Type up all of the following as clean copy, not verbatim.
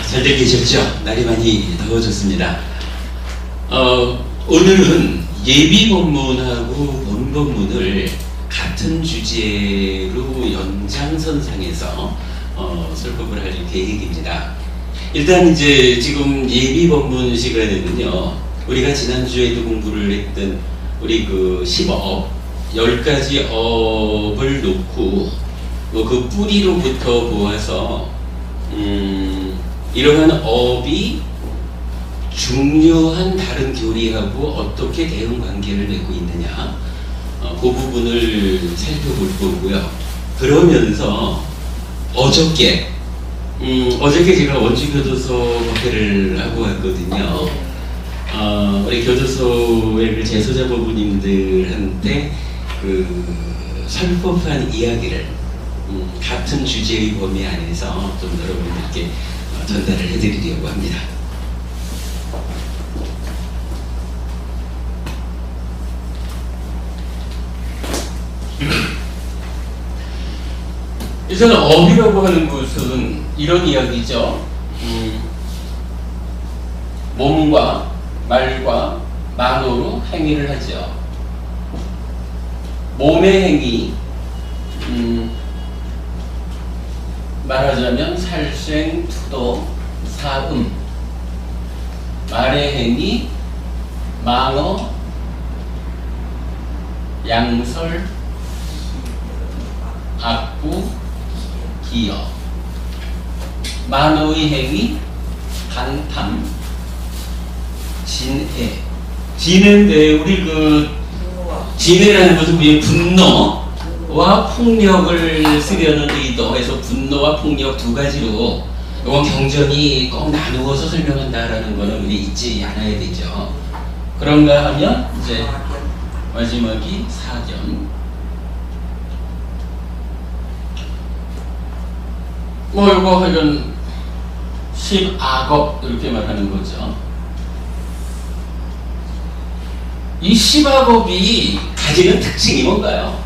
잘들 계셨죠? 날이 많이 더워졌습니다. 오늘은 예비 본문하고 본 본문을 같은 주제로 연장선상에서 설법을 할 계획입니다. 일단 이제 지금 예비 본문 시간에는요, 우리가 지난주에도 공부를 했던 우리 그 10업, 10가지 업을 놓고 그 뿌리로부터 보아서 이러한 업이 중요한 다른 교리하고 어떻게 대응 관계를 맺고 있느냐, 그 부분을 살펴볼 거고요. 그러면서 어저께 제가 원주교도소 법회를 하고 왔거든요. 우리 교도소의 재소자 부부님들한테 그 설법한 이야기를 같은 주제의 범위 안에서 좀 여러분들께 전달을 해드리려고 합니다. 일단 업이라고 하는 것은 이런 이야기죠. 몸과 말과 만호로 행위를 하죠. 몸의 행위, 말하자면 살생, 투도, 사음. 말의 행위, 망어, 양설, 악부, 기여. 만호의 행위, 간탐, 진해. 진해인데 우리 그 진해라는 것은 우리 분노와 폭력을 쓰려는 의도에서 분노와 폭력 두 가지로 이건 경전이 꼭 나누어서 설명한다라는 거는 우리 잊지 않아야 되죠. 그런가 하면 이제 마지막이 사견. 이거 하여간 10악업 이렇게 말하는 거죠. 이 10악업이 가지는 특징이 뭔가요?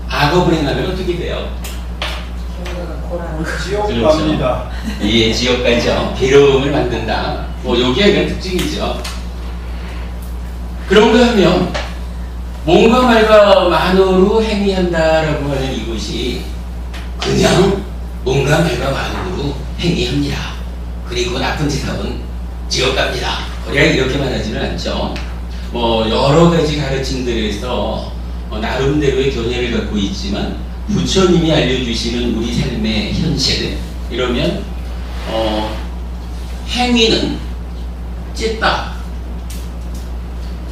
악업을 행하면 어떻게 돼요? 지옥 그렇죠. 갑니다. 예, 지옥 가죠. 괴로움을 만든다. 요게 그냥 특징이죠. 그런가 하면 몸과 말과 만호로 행위한다라고 하는 이것이 그냥 몸과 말과 만호로 행위합니다. 그리고 나쁜 짓 하면 지옥 갑니다. 우리가 이렇게 말하지는 않죠. 여러 가지 가르침들에서 나름대로의 견해를 갖고 있지만 부처님이 알려주시는 우리 삶의 현실, 이러면 행위는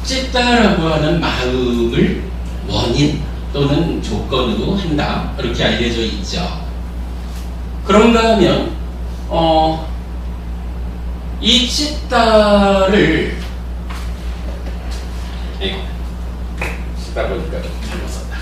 찢다라고 하는 마음을 원인 또는 조건으로 한다, 이렇게 알려져 있죠. 그런가 하면 이 찢다를 쓰다 보니까 잘못 썼다.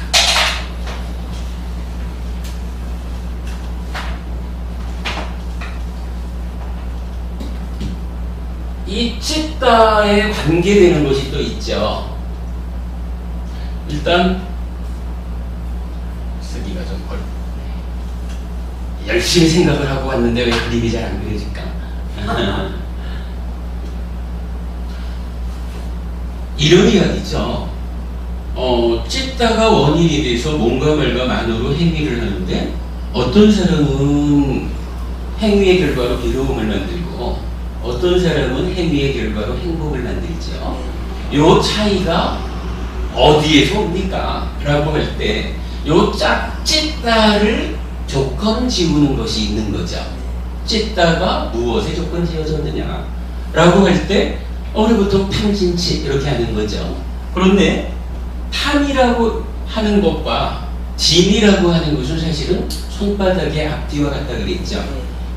이 찢다에 관계되는 것이 또 있죠. 일단 쓰기가 좀 열심히 생각을 하고 왔는데 왜 그림이 잘 안 그려질까? 이런 이야기죠. 찢다가 원인이 돼서 몸과 말과 만으로 행위를 하는데 어떤 사람은 행위의 결과로 괴로움을 만들고 어떤 사람은 행위의 결과로 행복을 만들죠. 요 차이가 어디에서 옵니까? 라고 할 때 요 찢다를 조건 지우는 것이 있는 거죠. 찢다가 무엇에 조건 지어졌느냐 라고 할 때 우리 보통 탐진치 이렇게 하는 거죠. 그런데 탐이라고 하는 것과 진이라고 하는 것은 사실은 손바닥의 앞뒤와 같다 그랬죠.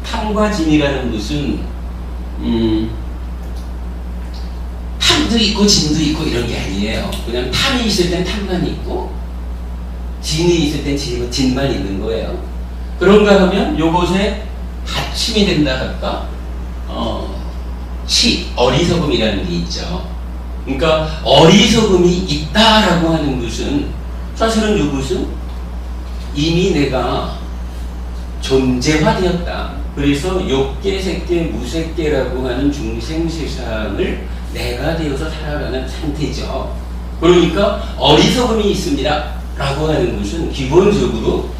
탐과 진이라는 것은 탐도 있고 진도 있고 이런 게 아니에요. 그냥 탐이 있을 땐 탐만 있고 진이 있을 땐 진만 있는 거예요. 그런가 하면 요것에 받침이 된다 할까? 어리석음이라는 게 있죠. 그러니까 어리석음이 있다라고 하는 것은 사실은 이것은 이미 내가 존재화되었다. 그래서 욕계, 색계, 무색계라고 하는 중생세상을 내가 되어서 살아가는 상태죠. 그러니까 어리석음이 있습니다 라고 하는 것은 기본적으로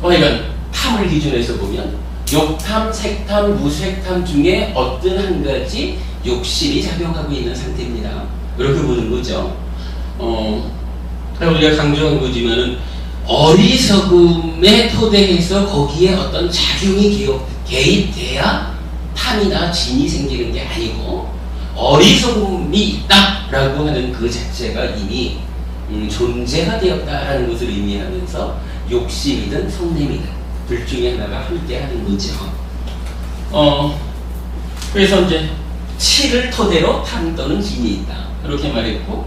그러니까 탐을 기준에서 보면 욕탐, 색탐, 무색탐 중에 어떤 한 가지 욕심이 작용하고 있는 상태입니다. 이렇게 보는 거죠. 우리가 강조한 거지만은 어리석음에 토대해서 거기에 어떤 작용이 개입돼야 탐이나 진이 생기는 게 아니고 어리석음이 있다라고 하는 그 자체가 이미 존재가 되었다라는 것을 의미하면서 욕심이든 성냄이든 둘 중에 하나가 함께 하는 거죠. 그래서 이제 치를 토대로 탐 또는 진이 있다. 이렇게 말했고,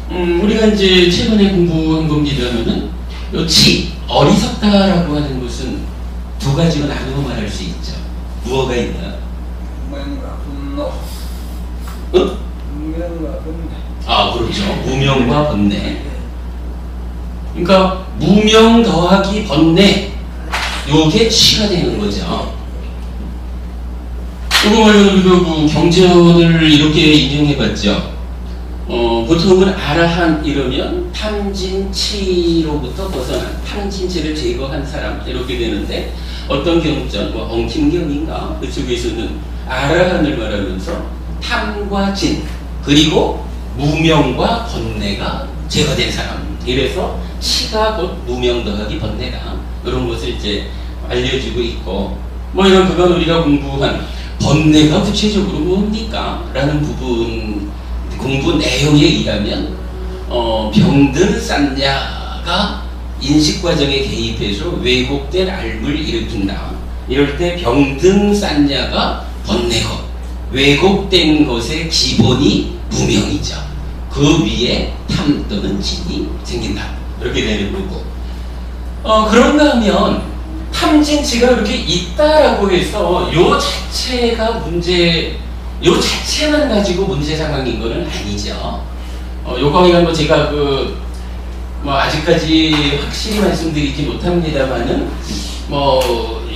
우리가 이제 최근에 공부한 겁니다면은, 요 치, 어리석다라고 하는 것은 두 가지로 나누어 말할 수 있죠. 무엇가 있나? 무명과 분노. 응? 무명과 번뇌. 아, 그렇죠. 무명과 번뇌. 그러니까, 무명 더하기 번뇌, 요게 치가 되는 거죠. 이거 말고는 우리가 그 경전을 이렇게 인용해봤죠. 보통은 아라한 이러면 탐진치로부터 벗어난 탐진치를 제거한 사람 이렇게 되는데 어떤 경전, 뭐 엉킴경인가 그쪽에서는 아라한을 말하면서 탐과 진 그리고 무명과 번뇌가 제거된 사람 이래서 치가 곧 무명 더하기 번뇌다 이런 것을 이제 알려주고 있고 뭐 이런 그건 우리가 공부한 번뇌가 구체적으로 뭡니까? 라는 부분 공부 내용에 의하면 병든 쌍냐가 인식과정에 개입해서 왜곡된 앓을 일으킨다. 이럴 때 병든 쌍냐가 번뇌고 왜곡된 것의 기본이 무명이죠. 그 위에 탐 또는 진이 생긴다. 이렇게 되는 거고 그런가 하면 탐진치가 이렇게 있다라고 해서 요 자체가 요 자체만 가지고 문제 상황인 거는 아니죠. 요거는 뭐 제가 뭐 아직까지 확실히 말씀드리지 못합니다만은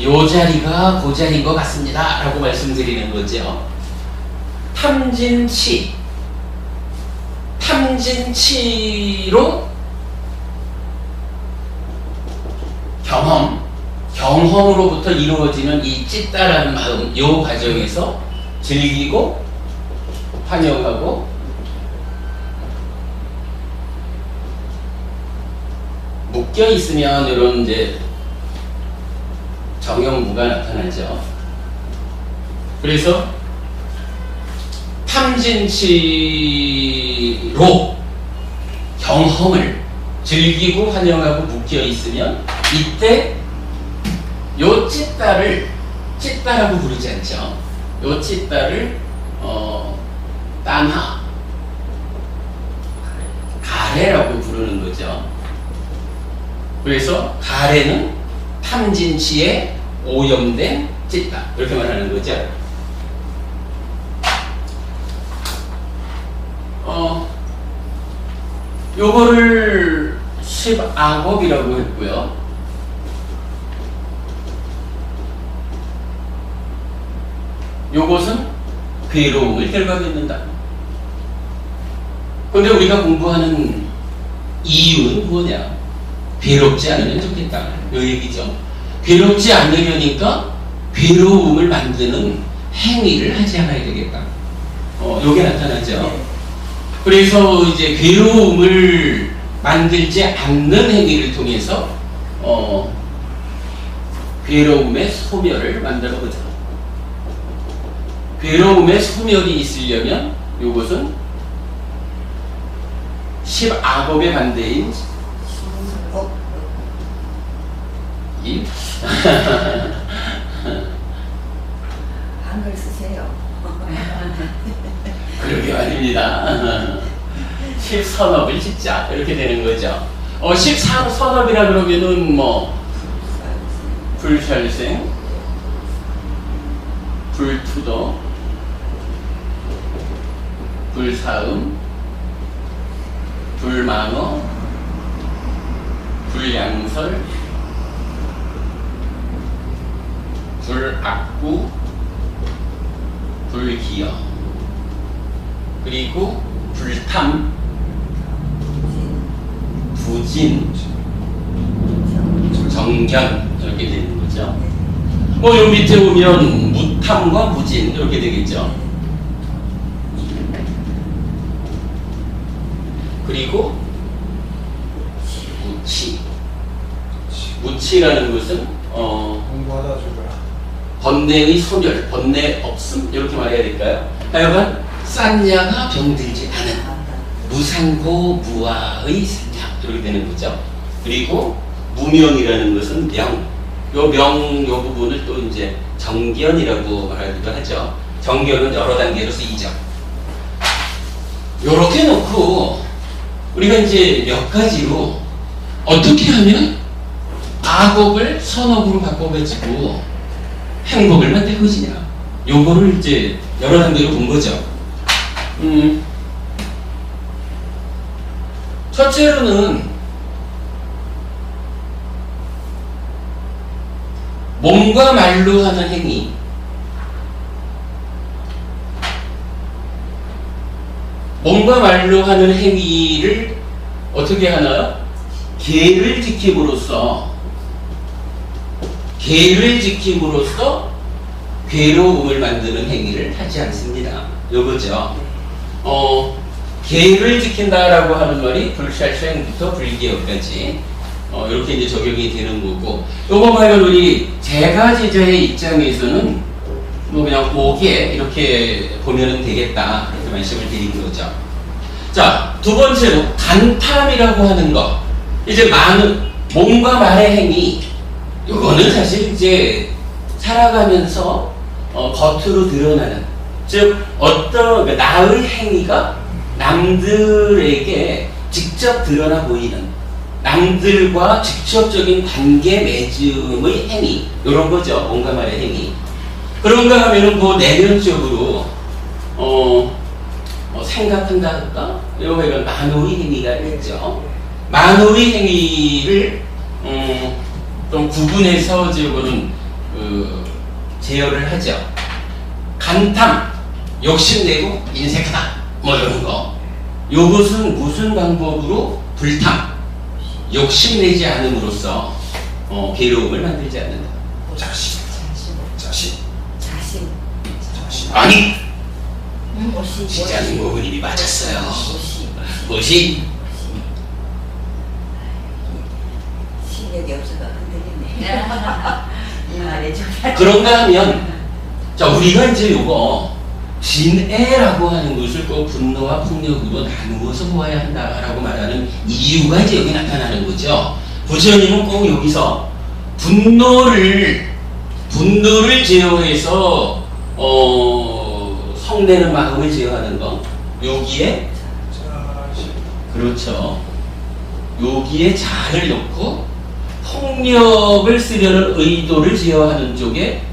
요 자리가 그 자리인 것 같습니다. 라고 말씀드리는 거죠. 탐진치로 경험으로부터 이루어지는 이 찢다라는 마음, 요 과정에서 즐기고 환영하고 묶여 있으면 이런 이제 정형무가 나타나죠. 그래서 탐진치로 경험을 즐기고 환영하고 묶여 있으면 이때 요 찢다라고 부르지 않죠. 요 찢다를 딴하 가래라고 부르는 거죠. 그래서 가래는 탐진치에 오염된 찢다 이렇게 말하는 거죠. 요거를 10악업이라고 했고요. 요것은 괴로움을 결과짓는다. 그런데 우리가 공부하는 이유는 뭐냐? 괴롭지 않으면 좋겠다. 요 얘기죠. 괴롭지 않으려니까 괴로움을 만드는 행위를 하지 않아야 되겠다. 요게 나타나죠. 그래서 이제 괴로움을 만들지 않는 행위를 통해서 괴로움의 소멸을 만들어 보자. 괴로움의 소멸이 있으려면 요것은 10악업의 반대인 한글 쓰세요. 그러게 아닙니다. 10선업을 짓자 이렇게 되는 거죠. 13선업이라 그러면은 뭐 불살생, 불투도, 불사음, 불망어, 불양설, 불악구, 불기여, 그리고 불탐, 부진, 정견 이렇게 되는 거죠. 뭐 요 밑에 보면 무탐과 무진 이렇게 되겠죠. 그리고 무치. 무치라는 것은 공부하다 죽어라. 번뇌의 소멸, 번뇌 없음 이렇게 말해야 될까요? 하여간 싼냐가 병들지 않은 무상고 무아의 상향 이렇게 되는 거죠. 그리고 무명이라는 것은 명, 요 부분을 또 이제 정견이라고 말하기도 하죠. 정견은 여러 단계로 쓰이죠. 요렇게 놓고 우리가 이제 몇 가지로 어떻게 하면 악업을 선업으로 바꿔가지고 행복을 만들 것이냐, 요거를 이제 여러 단계로 본 거죠. 첫째로는 몸과 말로 하는 행위, 몸과 말로 하는 행위를 어떻게 하나요? 계를 지킴으로써 괴로움을 만드는 행위를 하지 않습니다. 요거죠. 계를 지킨다라고 하는 말이 불살수행부터 불기여까지 이렇게 이제 적용이 되는 거고, 요거 말고 우리 제가제자의 입장에서는 뭐 그냥 오게 이렇게 보면은 되겠다 이렇게 말씀을 드린 거죠. 자, 두 번째로 간탐이라고 하는 거, 이제 몸과 말의 행위, 요거는 사실 이제 살아가면서 겉으로 드러나는, 즉 어떤 나의 행위가 남들에게 직접 드러나 보이는, 남들과 직접적인 관계 맺음의 행위, 이런 거죠. 몸과 말의 행위. 그런가 하면은 뭐 내면적으로 생각한다 할까? 이런 만호의 행위가 있죠. 만호의 행위를 좀 구분해서 지금은 제어를 하죠. 간탐, 욕심내고 인색하다, 뭐 이런 거. 요것은 무슨 방법으로? 불탐, 욕심내지 않음으로써 괴로움을 만들지 않는다. 자신. 아니, 시장님 고객님이 맞았어요. 무시. 실력이 없어서 흔들리네. 이 말에 좀. 그런가 하면, 자, 우리가 이제 요거 진애라고 하는 것을 꼭 분노와 폭력으로 나누어서 보아야 한다라고 말하는 이유가 이제 여기 나타나는 거죠. 부처님은 꼭 여기서 분노를 제어해서 성내는 마음을 제어하는 거, 여기에 그렇죠. 여기에 자를 놓고 폭력을 쓰려는 의도를 제어하는 쪽에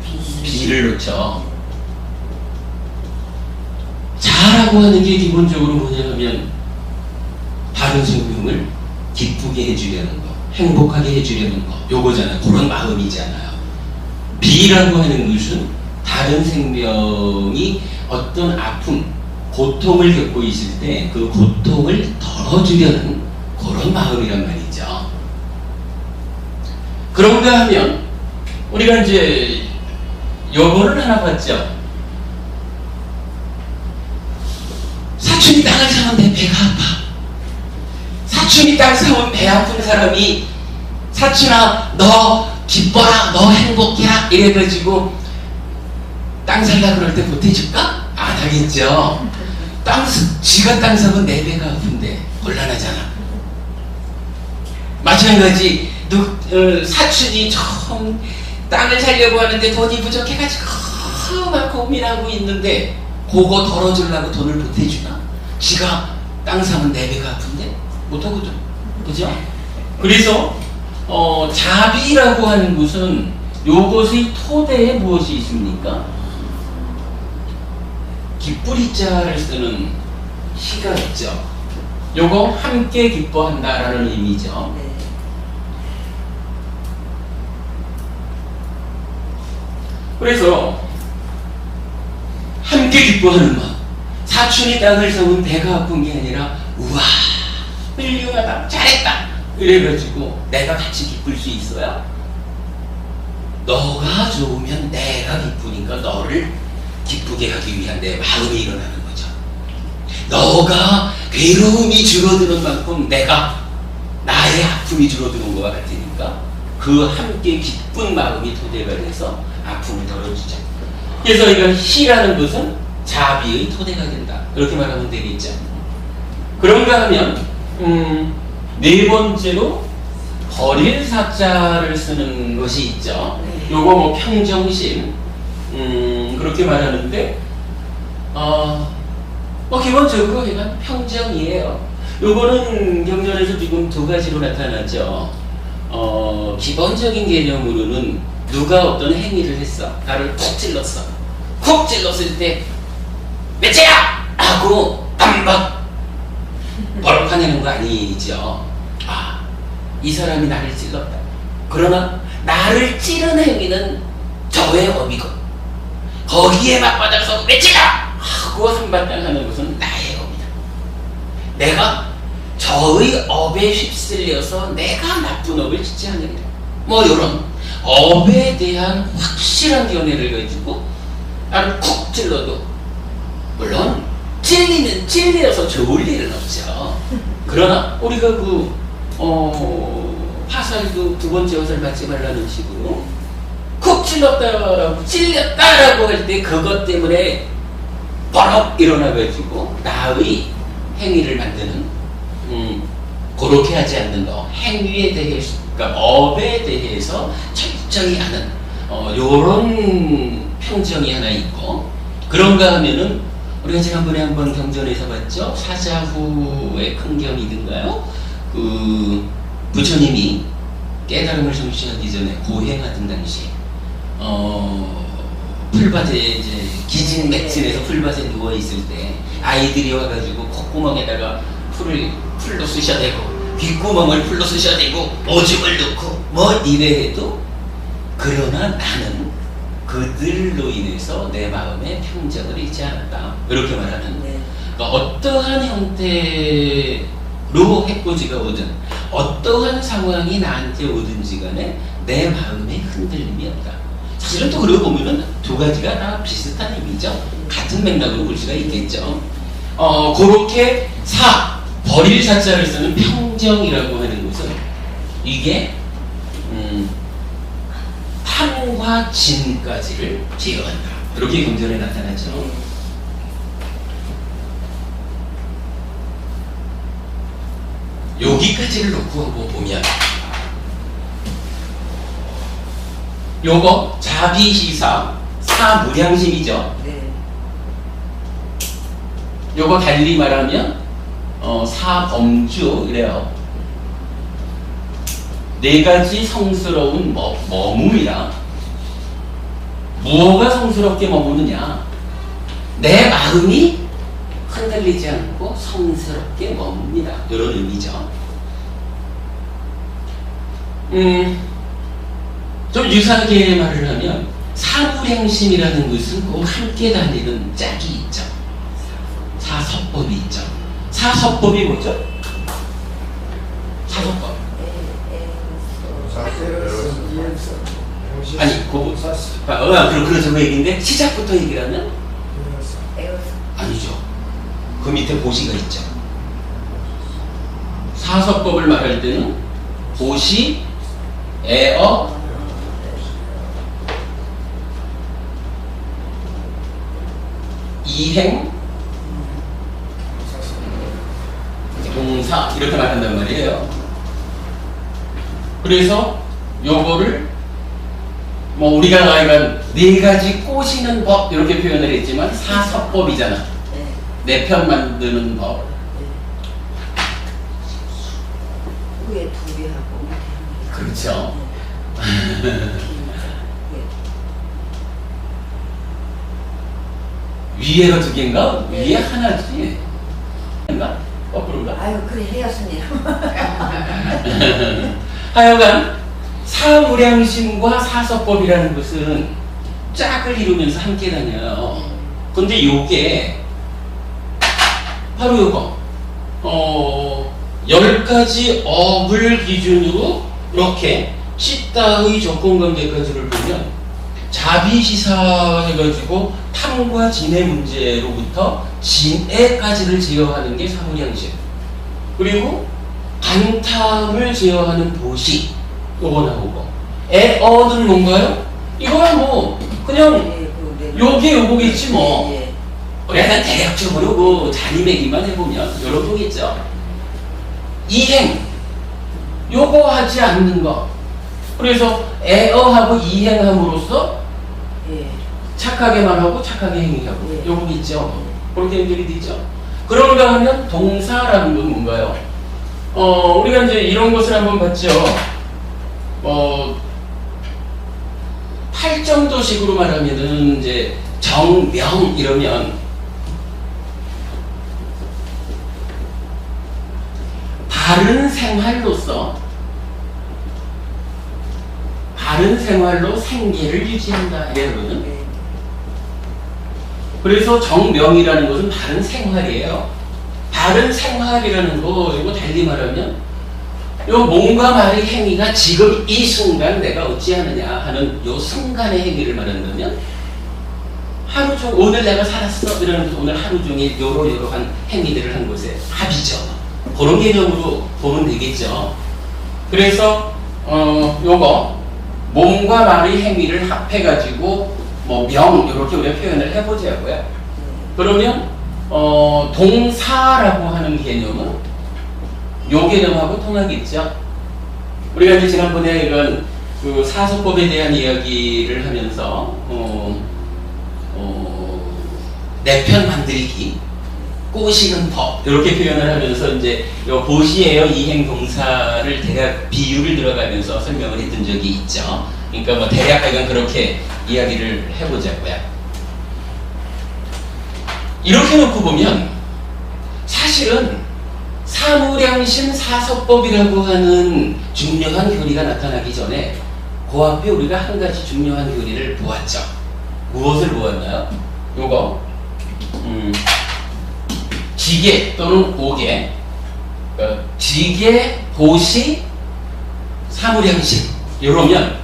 비를 놓죠. 자라고 하는 게 기본적으로 뭐냐면 다른 생명을 기쁘게 해주려는 거, 행복하게 해주려는 거, 요거잖아요. 그런 마음이잖아요. 비라고 하는 것은 다른 생명이 어떤 아픔, 고통을 겪고 있을 때 그 고통을 덜어주려는 그런 마음이란 말이죠. 그런가 하면 우리가 이제 요거를 하나 봤죠. 사춘이 땅을 사면 배가 아파. 사춘이 땅 사면 배 아픈 사람이 사춘아 너 기뻐라, 너 행복해라 이래가지고 땅 살라 그럴 때 보태줄까? 안 하겠죠. 지가 땅 사면 내 배가 아픈데 곤란하잖아. 마찬가지 사춘이 처음 땅을 살려고 하는데 돈이 부족해가지고 막 고민하고 있는데 그거 덜어주려고 돈을 보태주나? 지가 땅 사면 내 배가 아픈데 못하거든. 그죠? 그래서 자비라고 하는 것은 요것의 토대에 무엇이 있습니까? 기쁘리자를 쓰는 시가 있죠. 요거 함께 기뻐한다라는 의미죠. 네. 그래서 함께 기뻐하는 마음. 사촌이 땅을 세운 배가 아픈 게 아니라 우와 훌륭하다 잘했다 이래가지고 내가 같이 기쁠 수 있어요? 너가 좋으면 내가 기쁘니까 너를 기쁘게 하기 위한 내 마음이 일어나는 거죠. 너가 괴로움이 줄어드는 만큼 내가 나의 아픔이 줄어드는 것과 같으니까 그 함께 기쁜 마음이 토대가 돼서 아픔을 덜어주자. 그래서 이건 희라는 것은 자비의 토대가 된다. 이렇게 말하면 되겠죠. 그런가 하면 네 번째로 버릴 사자를 쓰는 것이 있죠. 요거 뭐 평정심 그렇게 말하는데 기본적으로 이건 평정이에요. 요거는 경전에서 지금 두 가지로 나타나죠. 기본적인 개념으로는 누가 어떤 행위를 했어. 나를 콕 찔렀어. 콕 찔렀을 때 매체야! 하고 깜박 버럭하내는 거 아니죠. 이 사람이 나를 찔렀다. 그러나 나를 찌른 행위는 저의 업이고 거기에 맞받아서 매체야! 하고 한바탕 하는 것은 나의 업이다. 내가 저의 업에 휩쓸려서 내가 나쁜 업을 짓지 않으리라. 뭐 이런 업에 대한 확실한 견해를 가지고 나를 콕 찔러도 물론 찔리면 찔려서 좋을 일은 없죠. 그러나 우리가 화살도 두 번째 화살 맞지 말라는 식으로 콕 찔렀다라고 찔렸다라고 할 때 그것 때문에 버럭 일어나가지고 나의 행위를 만드는 그렇게 하지 않는 거. 행위에 대해서, 그러니까 업에 대해서 철저히 하는 요런 평정이 하나 있고, 그런가 하면은 우리가 지난번에 한번 경전에서 봤죠. 사자후의 큰 경이든가요? 부처님이 깨달음을 성취하기 전에 고행하던 당시에 풀밭에 이제 기진맥진해서 풀밭에 누워 있을 때 아이들이 와가지고 콧구멍에다가 풀로 쑤셔대고 귓구멍을 풀로 쑤셔대고 오줌을 넣고 뭐 이래 해도 그러나 나는 그들로 인해서 내 마음에 평정을 잃지 않았다. 이렇게 말하는. 그러니까 어떠한 형태로 해코지가 오든 어떠한 상황이 나한테 오든지 간에 내 마음에 흔들림이 없다. 사실은 또 그러고 보면은 두 가지가 다 비슷한 의미죠. 같은 맥락으로 볼 수가 있겠죠. 그렇게 버릴 사자를 쓰는 평정이라고 하는 것은 이게 탐과 진까지를 제어한다. 이렇게 경전에 나타나죠. 여기까지를 놓고 보면 요거 자비시사 사무량심이죠. 요거 달리 말하면 사범주 이래요. 네 가지 성스러운 머무이라. 무엇가 성스럽게 머무느냐? 내 마음이 흔들리지 않고 성스럽게 머뭅니다. 이런 의미죠. 좀 유사하게 말을 하면 사무량심이라는 것은 꼭 함께 다니는 짝이 있죠. 사섭법이 있죠. 사섭법이 뭐죠? 사섭법. 아니, 그렇죠. 그 얘기인데 시작부터 얘기를 하면 아니죠. 그 밑에 보시가 있죠. 사섭법을 말할 때는 보시, 애어, 이행, 동사 이렇게 말한단 말이에요. 그래서 요거를 뭐 우리가 네 가지 꼬시는 법 이렇게 표현을 했지만 사섭법이잖아. 내 편 만드는 법. 위에 두 개하고 그렇죠. 위에가 두 개인가? 위에 하나지. 인가? 거꾸로인가? 아유 그래 해였습니다. 하여간 사무량심과 사섭법이라는 것은 짝을 이루면서 함께 다녀요. 근데 요게 바로 요거 10가지 업을 기준으로 이렇게 씻다의 조건관계까지를 보면 자비시사 해가지고 탐과 진의 문제로부터 진애까지를 제어하는 게 사무량식, 그리고 간탐을 제어하는 도시 요거 나오고, 애어는 뭔가요? 이거야 뭐 그냥 요거겠지 뭐. 약간 대략적으로 뭐 자리매기만 해보면 요런 거겠죠. 이행 요거 하지 않는 거. 그래서 애어하고 이행함으로써 착하게만 하고 착하게 행위하고 요거겠죠. 그렇게 연결이 되죠. 그런가 하면 동사라는 건 뭔가요? 우리가 이제 이런 것을 한번 봤죠. 8정도식으로 말하면은 이제 정명 이러면 바른 생활로 생계를 유지한다 이거는. 그래서 정명이라는 것은 바른 생활이에요. 바른 생활이라는 거 이거 달리 말하면 요 몸과 말의 행위가 지금 이 순간 내가 어찌하느냐 하는 요 순간의 행위를 말한다면, 하루 종일 오늘 내가 살았어 이러면서 오늘 하루 종일 요러요러한 행위들을 한 것에 합이죠. 그런 개념으로 보면 되겠죠. 그래서 요거 몸과 말의 행위를 합해가지고 뭐 명 이렇게 우리가 표현을 해보자고요. 그러면 동사라고 하는 개념은 요 개념하고 통하겠죠. 우리가 이제 지난번에 이런 그 사소법에 대한 이야기를 하면서 내 편 만들기, 꼬시는 법 이렇게 표현을 하면서 이제 요 보시에요 이행 동사를 대략 비유를 들어가면서 설명을 했던 적이 있죠. 그러니까 뭐 대략 하여간 그렇게 이야기를 해보자고요. 이렇게 놓고 보면 사실은 사무량심 사서법이라고 하는 중요한 교리가 나타나기 전에 그 앞에 우리가 한 가지 중요한 교리를 보았죠. 무엇을 보았나요? 요거 지계 또는 오계, 지계, 보시, 사무량심 이러면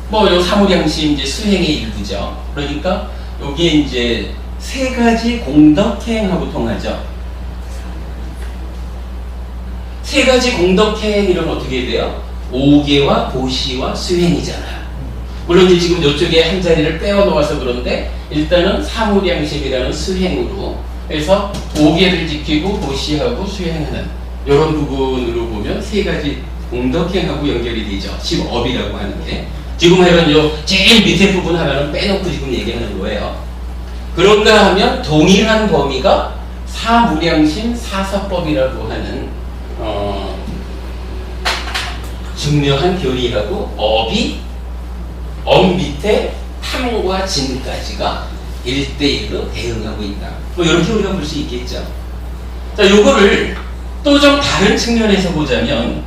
뭐 요 사무량심 이제 수행의 일부죠. 그러니까 여기에 이제 세 가지 공덕행하고 통하죠. 세 가지 공덕행 이러면 어떻게 돼요? 오계와 보시와 수행이잖아요. 물론 이제 지금 이쪽에 한 자리를 빼어 놓아서 그런데 일단은 사무량심이라는 수행으로 해서 오계를 지키고 보시하고 수행하는 이런 부분으로 보면 세 가지 공덕행하고 연결이 되죠. 지금 업이라고 하는 게. 지금 하여간 요 제일 밑에 부분 하나는 빼놓고 지금 얘기하는 거예요. 그런가 하면 동일한 범위가 사무량심 사서법이라고 하는 중요한 교리하고 업이 업 밑에 탐과 진까지가 1대1로 대응하고 있다. 뭐 이렇게 우리가 볼 수 있겠죠. 자, 요거를 또 좀 다른 측면에서 보자면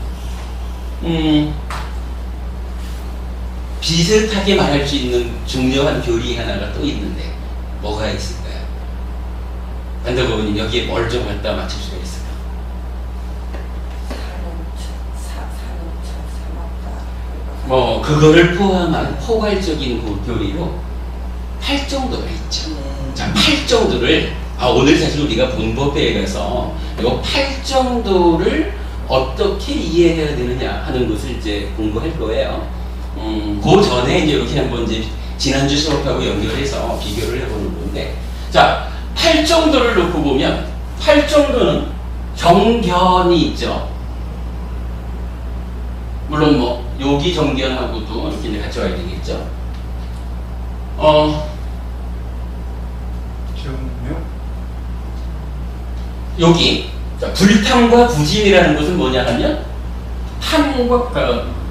비슷하게 말할 수 있는 중요한 교리 하나가 또 있는데 뭐가 있을까요? 반대부모님 여기에 뭘 좀 갖다 맞출 수가 있을까요? 뭐 그거를 포함한 포괄적인 그 교리로 8정도가 있죠. 자, 8정도를 오늘 사실 우리가 본법회에 가서 요 8정도를 어떻게 이해해야 되느냐 하는 것을 이제 공부할 거예요. 그 전에 이제 이렇게 한번 이제 지난주 수업하고 연결해서 비교를 해보는 건데, 자, 8정도를 놓고 보면 8정도는 정견이 있죠. 물론 뭐 요기 정견하고도 이렇게 이제 같이 와야 되겠죠. 정명? 여기 불탐과 부진이라는 것은 뭐냐 하면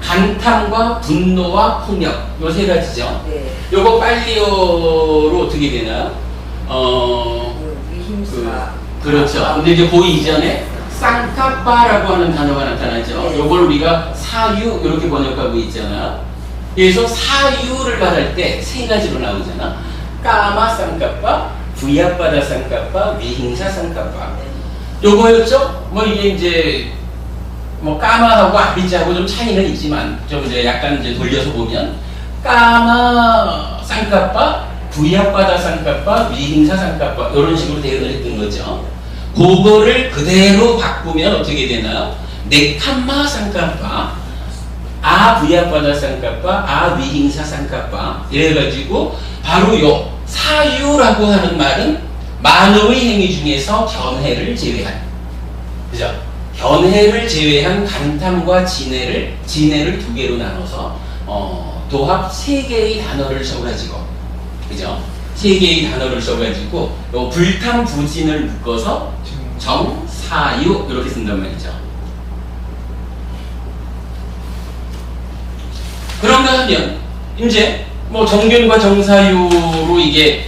간탐과 분노와 폭력 요 세 가지죠. 네. 요거 빨리어로 어떻게 되나요? 위힘사. 그렇죠. 근데 이제 그 이전에 쌍카빠라고 하는 단어가 나타나죠. 네. 요걸 우리가 사유 이렇게 번역하고 있잖아요. 그래서 사유를 말할 때 세 가지로 나오잖아. 까마 쌍까빠, 부야바다 쌍까빠, 위행사 쌍까빠. 요거였죠? 뭐 이게 이제 뭐 까마하고 아비자하고 좀 차이는 있지만 좀 이제 약간 이제 돌려서 보면 까마 쌍까빠, 부야바다 쌍까빠, 위행사 쌍까빠 이런 식으로 대응을 했던 거죠. 그거를 그대로 바꾸면 어떻게 되나요? 네칸마 쌍까빠, 아 부야바다 쌍까빠, 아 위행사 쌍까빠 이래가지고 바로 요 사유라고 하는 말은 만어의 행위 중에서 견해를 제외한, 그죠? 견해를 제외한 간탐과 진해를 두 개로 나눠서 도합 세 개의 단어를 써가지고, 그죠? 세 개의 단어를 써가지고 요 불탐 부진을 묶어서 정사유 이렇게 쓴단 말이죠. 그런가 하면 이제 뭐 정견과 정사유로 이게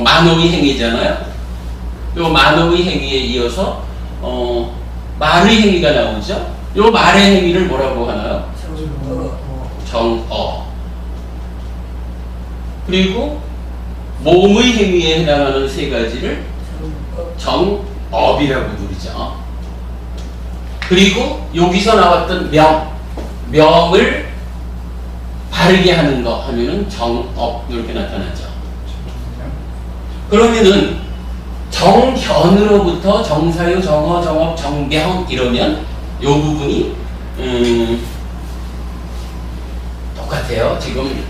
만어의 행위잖아요. 요 만어의 행위에 이어서 말의 행위가 나오죠. 요 말의 행위를 뭐라고 하나요? 정어. 그리고 몸의 행위에 해당하는 세 가지를 정업이라고 부르죠. 그리고 여기서 나왔던 명을 바르게 하는 거 하면은 정업 이렇게 나타나죠. 그러면은 정견으로부터 정사유, 정어, 정업, 정명 이러면 요 부분이 똑같아요. 지금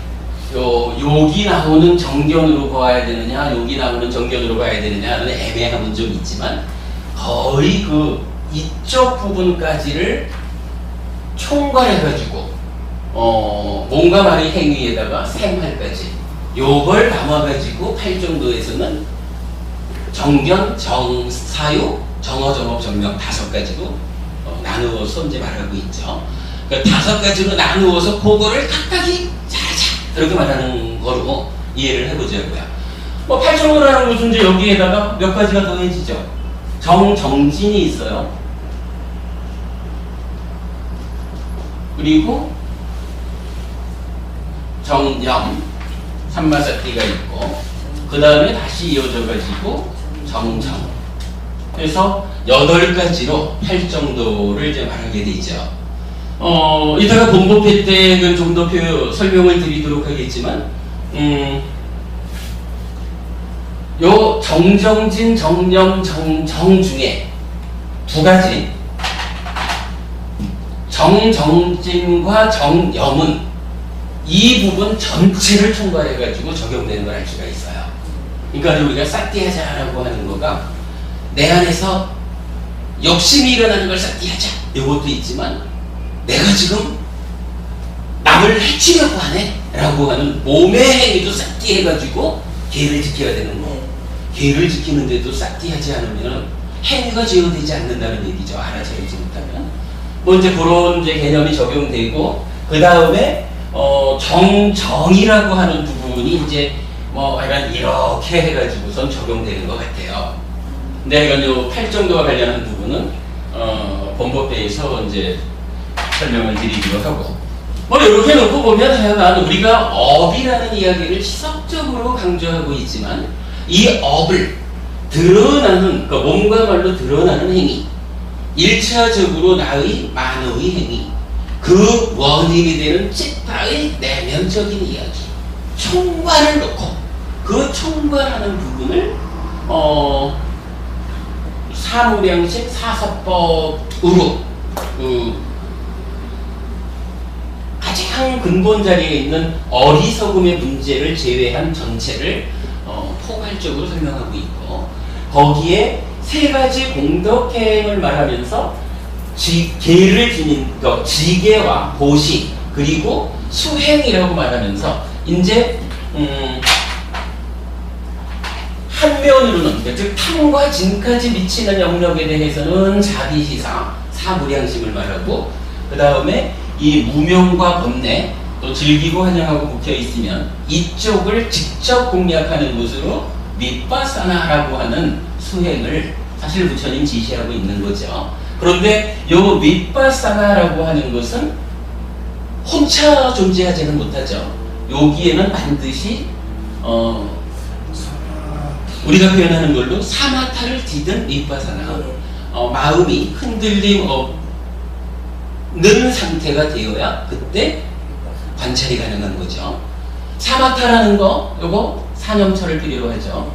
여기 나오는 정견으로 봐야 되느냐, 여기 나오는 정견으로 봐야 되느냐는 애매함은 좀 있지만 거의 그 이쪽 부분까지를 총괄해가지고 몸과 말의 행위에다가 생활까지 요걸 담아가지고 팔정도에서는 정견, 정사유, 정어, 정업, 정명 다섯 가지로 나누어서 이제 말하고 있죠. 그러니까 다섯 가지로 나누어서 그거를 각각이 잘하자 이렇게 말하는 거로 이해를 해보자고요. 뭐 팔정도라는 것은 이제 여기에다가 몇 가지가 더해지죠. 정진이 있어요. 그리고 정염, 삼마사띠가 있고 그 다음에 다시 이어져 가지고 정정. 그래서 8가지로 팔정도를 이제 말하게 되죠. 이따가 본법회 때는 좀 더 설명을 드리도록 하겠지만 요 정정진, 정염, 정정 중에 두 가지 정정진과 정염은 이 부분 전체를 총괄해가지고 적용되는 걸 알 수가 있어요. 그러니까 우리가 싹띠하자라고 하는 거가 내 안에서 욕심이 일어나는 걸 싹띠하자 이것도 있지만 내가 지금 남을 해치려고 하네 라고 하는 몸의 행위도 싹띠해가지고 계를 지켜야 되는 거. 계를 지키는데도 싹띠하지 않으면 행위가 제어되지 않는다는 얘기죠. 알아차리지 못하면. 뭐 이제 그런 이제 개념이 적용되고 그 다음에 정정이라고 하는 부분이 이제 뭐 약간 이렇게 해가지고선 적용되는 것 같아요. 근데 이건 요 팔정도와 관련한 부분은 본법회에서 이제 설명을 드리기로 하고 뭐 이렇게 놓고 보면 하여간 우리가 업이라는 이야기를 지속적으로 강조하고 있지만 이 업을 드러나는 그러니까 몸과 말로 드러나는 행위 1차적으로 나의 만어의 행위 그 원인이 되는 찌타의 내면적인 이야기 총괄을 놓고 그 총괄하는 부분을 사무량식 사서법으로 가장 근본 자리에 있는 어리석음의 문제를 제외한 전체를 포괄적으로 설명하고 있고 거기에 세 가지 공덕행을 말하면서 계를 지닌 지계와 보시 그리고 수행이라고 말하면서 이제 한면으로는 즉 탐과 진까지 미치는 영역에 대해서는 자비시사 사무량심을 말하고 그 다음에 이 무명과 번뇌 또 즐기고 환영하고 묵혀 있으면 이쪽을 직접 공략하는 것으로 밑바사나라고 하는 수행을 사실 부처님 지시하고 있는 거죠. 그런데 요 밑바사나라고 하는 것은 혼자 존재하지는 못하죠. 여기에는 반드시 우리가 표현하는 걸로 사마타를 디든 비파사나, 마음이 흔들림 없는 상태가 되어야 그때 관찰이 가능한 거죠. 사마타라는 거, 요거 사념처를 필요로 하죠.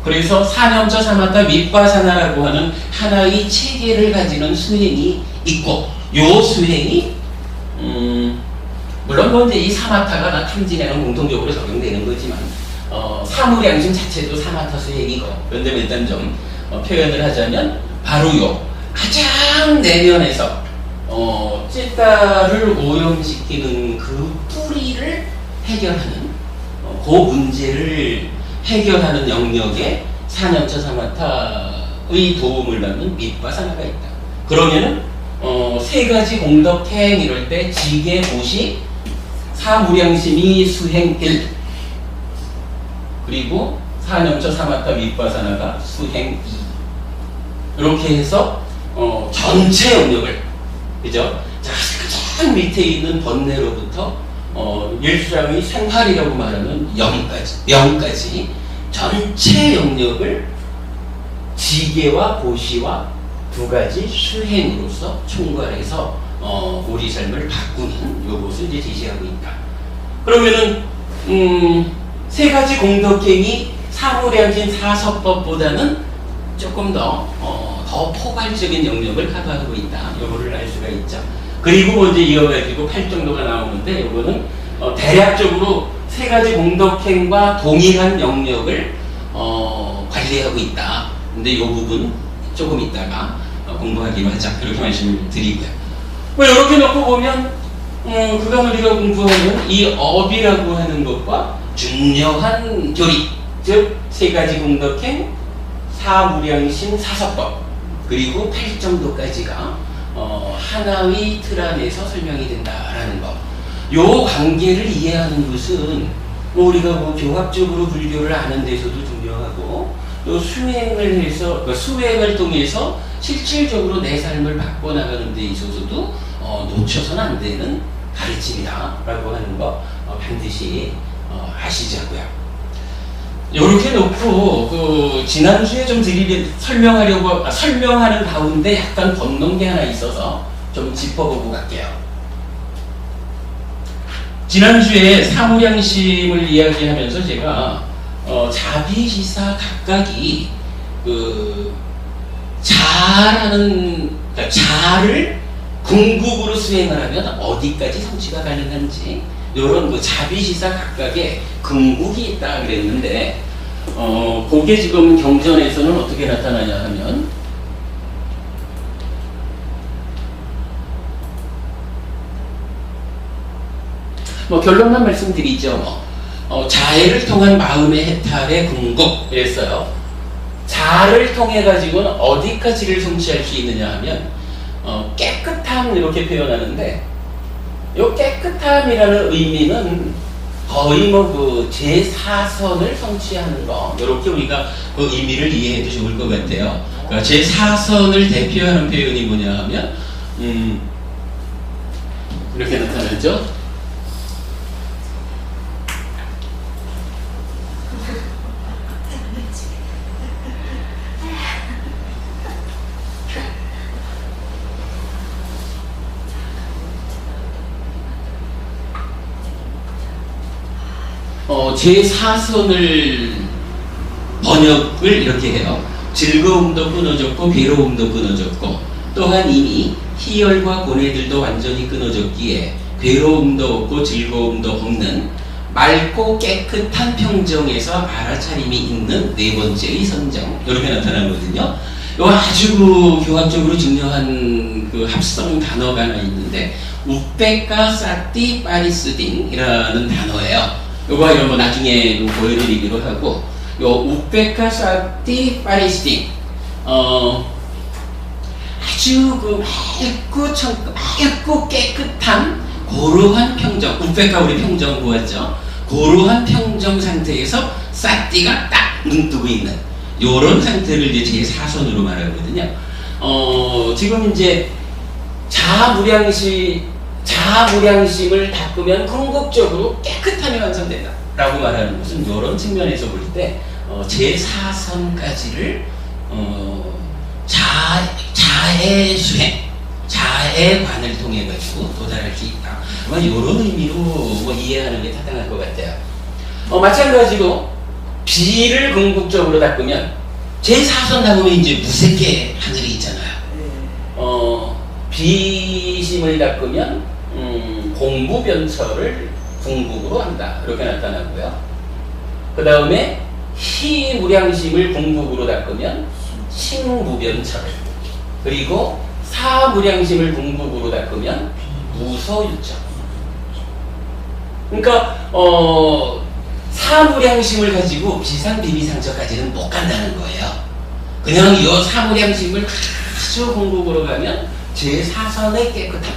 그래서 사념처, 사마타, 비파사나라고 하는 하나의 체계를 가지는 수행이 있고, 요 수행이 물론 뭐 이제 이 사마타가 탐진에는 공통적으로 적용되는 거지만 사무량심 자체도 사마타 수행이고, 그런데 일단 좀 표현을 하자면 바로 요 가장 내면에서 찌따를 오염시키는 그 뿌리를 해결하는 그 문제를 해결하는 영역에 사념처 사마타의 도움을 받는 밑바사나가 있다. 그러면은 세 가지 공덕행 이럴 때 지계 보시 사무량심이 수행 1, 그리고 사념처 사마타 밑바사나가 수행 2, 이렇게 해서 전체 영역을, 그죠? 자, 가장 밑에 있는 번뇌로부터 일수량의 생활이라고 말하는 영까지 전체 영역을 지계와 보시와 두 가지 수행으로서 총괄해서 우리 삶을 바꾸는 요것을 이제 제시하고 있다. 그러면은 세 가지 공덕행이 사무량심 사서법보다는 조금 더 포괄적인 영역을 커버하고 있다. 요거를 알 수가 있죠. 그리고 먼저 이어가지고 8정도가 나오는데, 요거는 대략적으로 세 가지 공덕행과 동일한 영역을 관리하고 있다. 근데 요 부분 조금 있다가 공부하기로 하자. 그렇게 말씀을 드리고요. 뭐 이렇게 놓고 보면 그간 우리가 공부하는 이 업이라고 하는 것과 중요한 교리, 즉 세 가지 공덕행, 사무량심 사서법, 그리고 8정도까지가 하나의 틀 안에서 설명이 된다라는 거. 요 관계를 이해하는 것은 우리가 뭐 교합적으로 불교를 아는 데서도 중요하고, 또 수행을 해서 수행을 통해서 실질적으로 내 삶을 바꿔나가는 데 있어서도 놓쳐서는 안 되는 가르침이다라고 하는 거 반드시 아시자고요. 이렇게 놓고 지난주에 좀 설명하는 가운데 약간 덧놓은 게 하나 있어서 좀 짚어보고 갈게요. 지난주에 사무량심을 이야기하면서 제가 자비시사 각각이 그러니까 자를 궁극으로 수행을 하면 어디까지 성취가 가능한지, 이런 그 자비시사 각각의 궁극이 있다 그랬는데, 그게 지금 경전에서는 어떻게 나타나냐 하면, 뭐 결론만 말씀드리죠. 자해를 통한 마음의 해탈의 궁극 그랬어요. 자를 통해 가지고는 어디까지를 성취할 수 있느냐 하면 깨끗함 이렇게 표현하는데, 이 깨끗함이라는 의미는 거의 뭐 그 제4선을 성취하는 거, 이렇게 우리가 그 의미를 이해해도 좋을 것 같아요. 그러니까 제4선을 대표하는 표현이 뭐냐 하면 이렇게 나타나죠. 제4선을 번역을 이렇게 해요. 즐거움도 끊어졌고 괴로움도 끊어졌고, 또한 이미 희열과 고뇌들도 완전히 끊어졌기에 괴로움도 없고 즐거움도 없는 맑고 깨끗한 평정에서 알아차림이 있는 네 번째의 선정, 이렇게 나타나거든요. 요 아주 교합적으로 중요한 그 합성 단어가 하나 있는데, 우페카 사티 파리스딘이라는 단어예요. 요거 이런 거 나중에 보여드리기로 하고, 요 우페카 사티 파리스딘, 아주 그 맑고 깨끗한 고루한 평정, 우페카 우리 평정 보았죠? 고루한 평정 상태에서 사티가 딱 눈뜨고 있는 요런 상태를 이제 제4선으로 말하거든요. 지금 이제 자무량시 자무량심을 닦으면 궁극적으로 깨끗함이 완성된다 라고 말하는 것은 이런 측면에서 볼 때 제4선까지를 자해 수행, 자해관을 통해 가지고 도달할 수 있다. 아마 이런 의미로 뭐 이해하는 게 타당할 것 같아요. 마찬가지로 비를 궁극적으로 닦으면 제4선 닦으면 이제 무색계 하늘이 있잖아요. 비심을 닦으면 공부변처를 궁극으로 한다 이렇게 나타나고요. 그 다음에 희무량심을 궁극으로 닦으면 식무변처를, 그리고 사무량심을 궁극으로 닦으면 무서유처. 그러니까 사무량심을 가지고 비상비비상처까지는 못 간다는 거예요. 그냥 이 사무량심을 아주 궁극으로 가면 제4선의 깨끗함,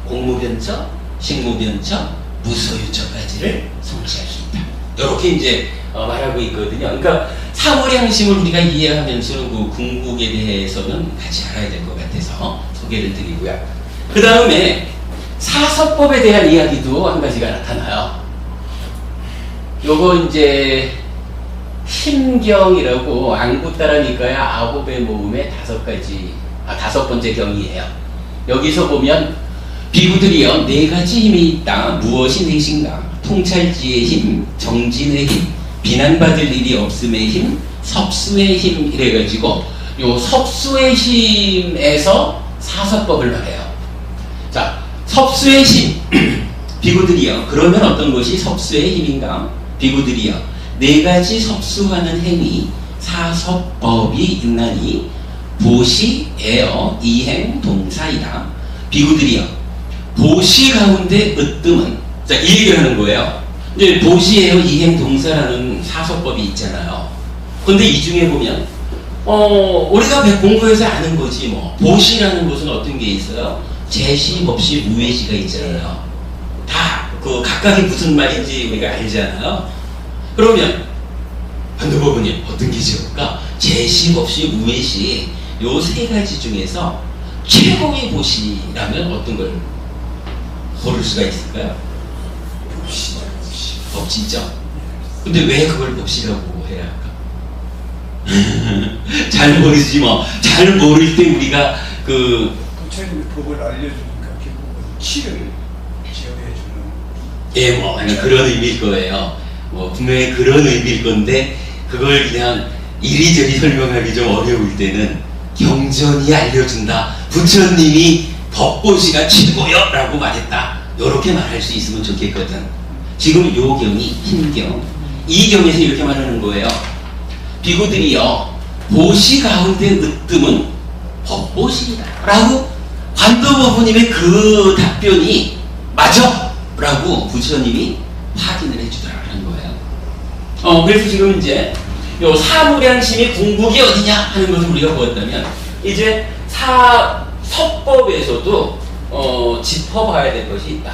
공무변처, 식무변처, 무소유처까지를 성취할 수 있다. 이렇게 이제 말하고 있거든요. 그러니까 사무량심을 우리가 이해하면서 그 궁극에 대해서는 같이 알아야 될 것 같아서 소개를 드리고요. 그 다음에 사서법에 대한 이야기도 한 가지가 나타나요. 요거 이제 힘경이라고 안구 따라니까야 아홉의 모음의 다섯 번째 경이에요. 여기서 보면 비구들이여 네 가지 힘이 있다. 무엇이 넷인가? 통찰지의 힘, 정진의 힘, 비난받을 일이 없음의 힘, 섭수의 힘 이래가지고 요 섭수의 힘에서 사서법을 말해요. 자, 섭수의 힘 비구들이여 그러면 어떤 것이 섭수의 힘인가? 비구들이여 네 가지 섭수하는 행위 사서법이 있나니 보시, 애어, 이행, 동사이다. 비구들이여 보시 가운데 으뜸은, 자, 이 얘기를 하는 거예요. 이제 보시, 애어, 이행, 동사라는 사서법이 있잖아요. 근데 이 중에 보면 우리가 공부해서 아는 거지 뭐. 보시라는 것은 어떤 게 있어요? 제시, 법시, 무외시가 있잖아요. 다 그 각각이 무슨 말인지 우리가 알잖아요. 그러면 반도부부님 어떤 게 좋을까? 제시, 법시, 무외시 요 세 가지 중에서 최고의 보시라면 어떤 걸 고를 수가 있을까요? 법시죠. 근데 왜 그걸 법시라고 해야 할까? 잘 모르지 뭐. 잘 모를 때 우리가 그 부처님이 법을 알려주니까 결국은 치를 제어해주는. 예, 뭐 그런 의미일 거예요. 뭐 분명히 그런 의미일 건데 그걸 그냥 이리저리 설명하기 좀 어려울 때는 경전이 알려준다. 부처님이 법보시가 최고요 라고 말했다. 이렇게 말할 수 있으면 좋겠거든. 지금 요 경이 힘경, 이 경에서 이렇게 말하는 거예요. 비구들이여 보시 가운데 으뜸은 법보시이다 라고 관도법부님의 그 답변이 맞아 라고 부처님이 확인을 해주더라는 거예요. 그래서 지금 이제 요 사무량심이 궁극이 어디냐 하는 것을 우리가 보았다면 이제 서법에서도 짚어봐야 될 것이 있다.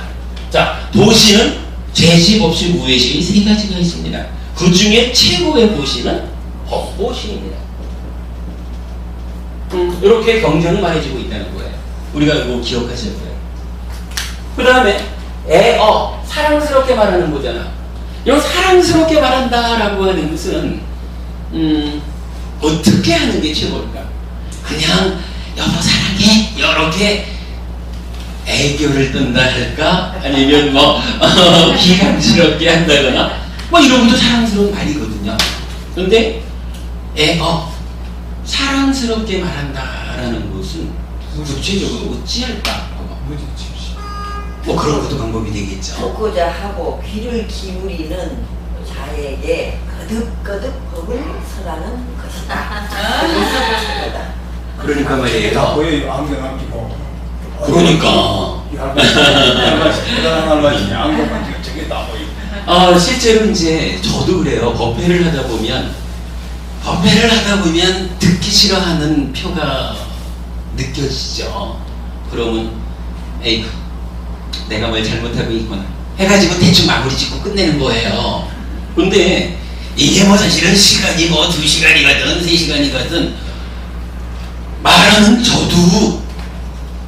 자, 보시는 제시, 법시, 무외시 세 가지가 있습니다. 그 중에 최고의 보시는 법보시입니다. 이렇게 경전을 말해주고 있다는 거예요. 우리가 이거 기억하셔야 돼요. 그 다음에 애어, 사랑스럽게 말하는 거잖아. 이 사랑스럽게 말한다라고 하는 것은 어떻게 하는 게 최고일까? 그냥 여보 사랑해 이렇게 애교를 뜬다 할까? 아니면 뭐 기강스럽게 한다거나 뭐 이런 것도 사랑스러운 말이거든요. 그런데 애어, 사랑스럽게 말한다라는 것은 구체적으로 어찌할까? 뭐 그런 것도 방법이 되겠죠. 듣고자 하고 귀를 기울이는 자에게 거듭거듭 법을 설하는 것이다. 그러니까 다 말이에요. 보여요. 안경 안 끼고. 그러니까. 대단한 할머니 안경만 끼고 저게 다 보여. 실제로 이제 저도 그래요. 법회를 하다 보면 듣기 싫어하는 표가 느껴지죠. 그러면 에이구 내가 뭘 잘못하고 있구나 해가지고 대충 마무리 짓고 끝내는 거예요. 근데 이게 뭐 사실은 시간이 뭐 2시간이거든 3시간이거든 말하는 저도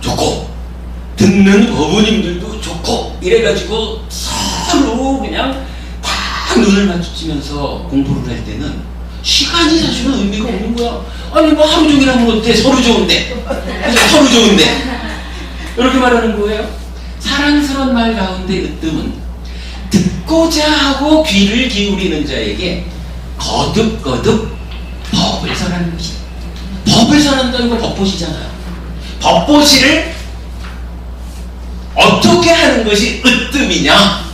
좋고 듣는 어부님들도 좋고 이래가지고 서로 그냥 다 눈을 마주치면서 공부를 할 때는 시간이 사실은 의미가 없는 거야. 아니 뭐 하루 종일 하면 어때? 서로 좋은데. 그죠? 서로 좋은데. 이렇게 말하는 거예요. 사랑스러운 말 가운데 으뜸은 듣고자 하고 귀를 기울이는 자에게 거듭거듭 법을 설하는 것이다. 법을 설한다는 건 법보시잖아요. 법보시를 어떻게 하는 것이 으뜸이냐?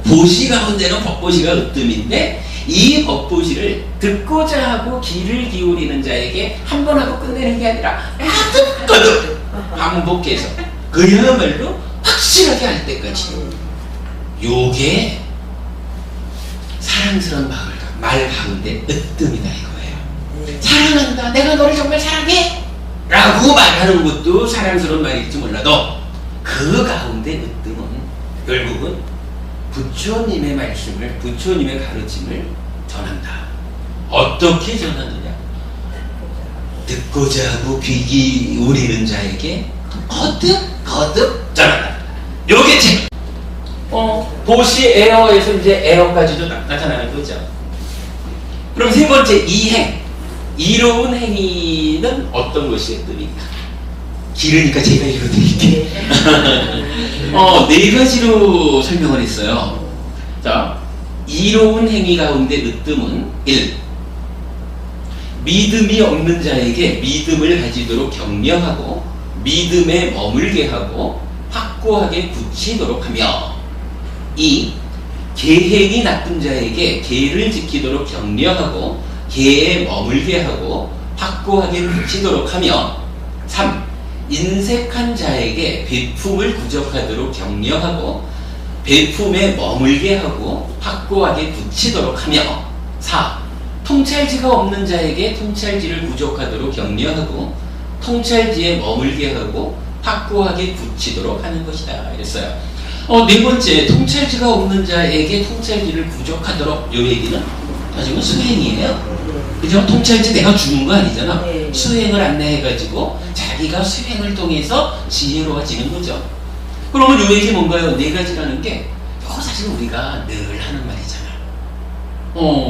보시 가운데는 법보시가 으뜸인데 이 법보시를 듣고자 하고 귀를 기울이는 자에게 한 번 하고 끝내는 게 아니라 거듭거듭 반복해서 그야말로 확실하게 할 때까지 요게 사랑스러운 말 가운데 으뜸이다 이거예요. 사랑한다, 내가 너를 정말 사랑해 라고 말하는 것도 사랑스러운 말일지 몰라도 그 가운데 으뜸은 결국은 부처님의 말씀을, 부처님의 가르침을 전한다. 어떻게 전하느냐? 듣고자 하고 귀 기울이는 자에게 거듭 전한다. 요게 책. 보시 에어에서 이제 에어까지도 나타나는 거죠. 그럼 세 번째 이행. 이로운 행위는 어떤 것이 으뜸입니까? 길으니까 제가 읽어드릴게요. 네 가지로 설명을 했어요. 자, 이로운 행위 가운데 으뜸은 1. 믿음이 없는 자에게 믿음을 가지도록 격려하고 믿음에 머물게 하고 확고하게 굳히도록 하며 2. 계행이 나쁜 자에게 계를 지키도록 격려하고 계에 머물게 하고 확고하게 굳히도록 하며 3. 인색한 자에게 베품을 구적하도록 격려하고 베품에 머물게 하고 확고하게 굳히도록 하며 4. 통찰지가 없는 자에게 통찰지를 구족하도록 격려하고 통찰지에 머물게 하고 확고하게 굳히도록 하는 것이다 이랬어요. 네 번째, 통찰지가 없는 자에게 통찰지를 구족하도록, 요 얘기는 사실은 수행이에요. 그죠? 통찰지 내가 주는 거 아니잖아. 수행을 안내해가지고 자기가 수행을 통해서 지혜로워지는 거죠. 그러면 요 얘기 뭔가요? 네 가지라는 게 이거 사실 우리가 늘 하는 말이잖아요.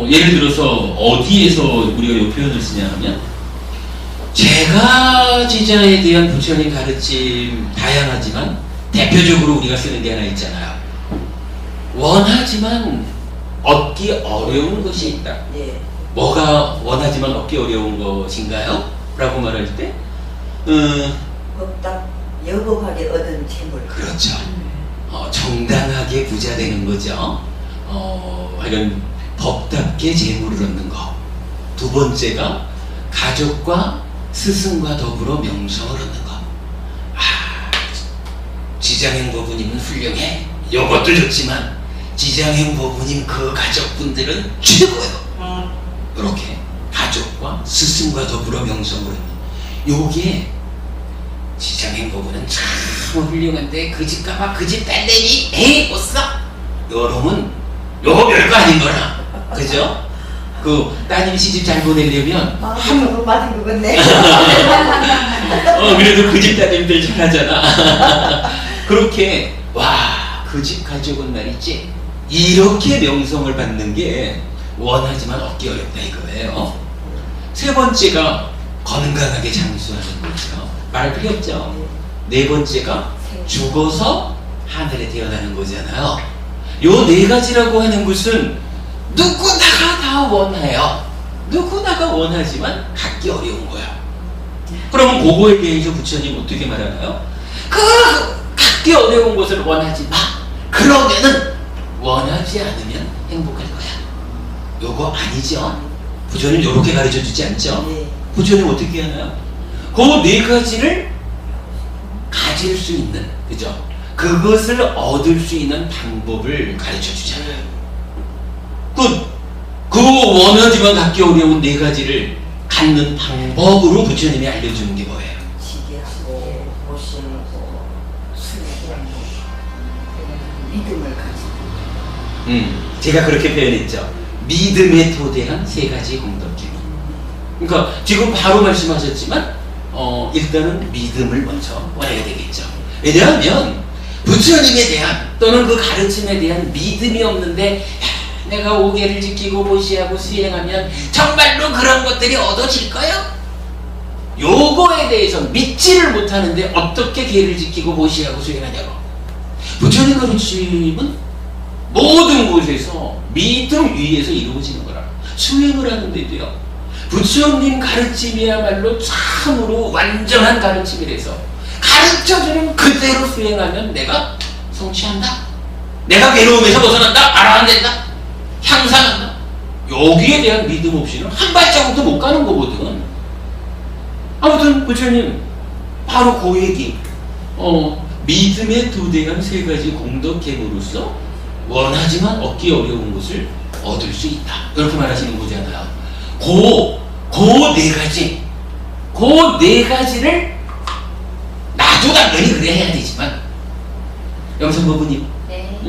예를 들어서 어디에서 우리가 요 표현을 쓰냐 하면 제가지자에 대한 부처님 가르침 다양하지만 대표적으로 우리가 쓰는 게 하나 있잖아요. 원하지만 얻기 어려운 것이 있다. 뭐가 원하지만 얻기 어려운 것인가요? 라고 말할 때 법답 여법하게 얻은 재물. 그렇죠. 정당하게 부자 되는 거죠. 하여간 법답게 재물을 얻는 거. 두 번째가 가족과 스승과 더불어 명성을 얻는 거. 지장행보부님은 훌륭해. 요것도 좋지만 지장행보부님 그 가족분들은 최고예요. 이렇게 가족과 스승과 더불어 명성을 얻는 요게 지장행보부는 참 훌륭한데 그 집 가봐 그 집 딸내미 에이 못써 요놈은 요거 별거 아닌 거라. 그죠? 그 따님 시집 잘 보내려면 한 맞은 것 같네. 그래도 그 집 따님들 잘하잖아. 그렇게 와 그 집 가족은 말이지 이렇게 명성을 받는 게 원하지만 얻기 어렵다 이거예요. 세 번째가 건강하게 장수하는 거죠. 말 필요 없죠. 네 번째가 죽어서 하늘에 태어나는 거잖아요. 요 네 가지라고 하는 것은 누구나가 다 원해요. 누구나가 원하지만 갖기 어려운 거야. 그러면 그거에 대해서 부처님 어떻게 말하나요? 그 갖기 어려운 것을 원하지 마. 그러면은 원하지 않으면 행복할 거야. 요거 아니죠? 부처님 요렇게 가르쳐 주지 않죠? 부처님 어떻게 하나요? 그 네 가지를 가질 수 있는, 그죠? 그것을 얻을 수 있는 방법을 가르쳐 주잖아요. 그 원하지만 갖기 어려운 네 가지를 갖는 방법으로 부처님이 알려주는 게 뭐예요? 지혜하고 보시고 수행하고 믿음을 가지고. 제가 그렇게 표현했죠. 믿음에 토대한 세 가지 공덕길. 그러니까 지금 바로 말씀하셨지만 일단은 믿음을 먼저 원해야 되겠죠. 왜냐하면 부처님에 대한 또는 그 가르침에 대한 믿음이 없는데 야, 내가 오계를 지키고 보시하고 수행하면 정말로 그런 것들이 얻어질까요? 요거에 대해서 믿지를 못하는데 어떻게 계를 지키고 보시하고 수행하냐고. 부처님 가르침은 모든 곳에서 믿음 위에서 이루어지는 거라. 수행을 하는데도요, 부처님 가르침이야말로 참으로 완전한 가르침이라서 가르쳐주는 그대로 수행하면 내가 성취한다, 내가 괴로움에서 벗어난다, 알아낸다, 향상한다. 여기에 대한 믿음 없이는 한 발자국도 못 가는 거거든. 아무튼 부처님 바로 그 얘기, 믿음의 두 대한 세 가지 공덕행으로서 원하지만 얻기 어려운 것을 얻을 수 있다, 이렇게 말하시는 거잖아요. 그 네 가지를 나도 당연히 그래 해야 되지만, 영선법부님, 네.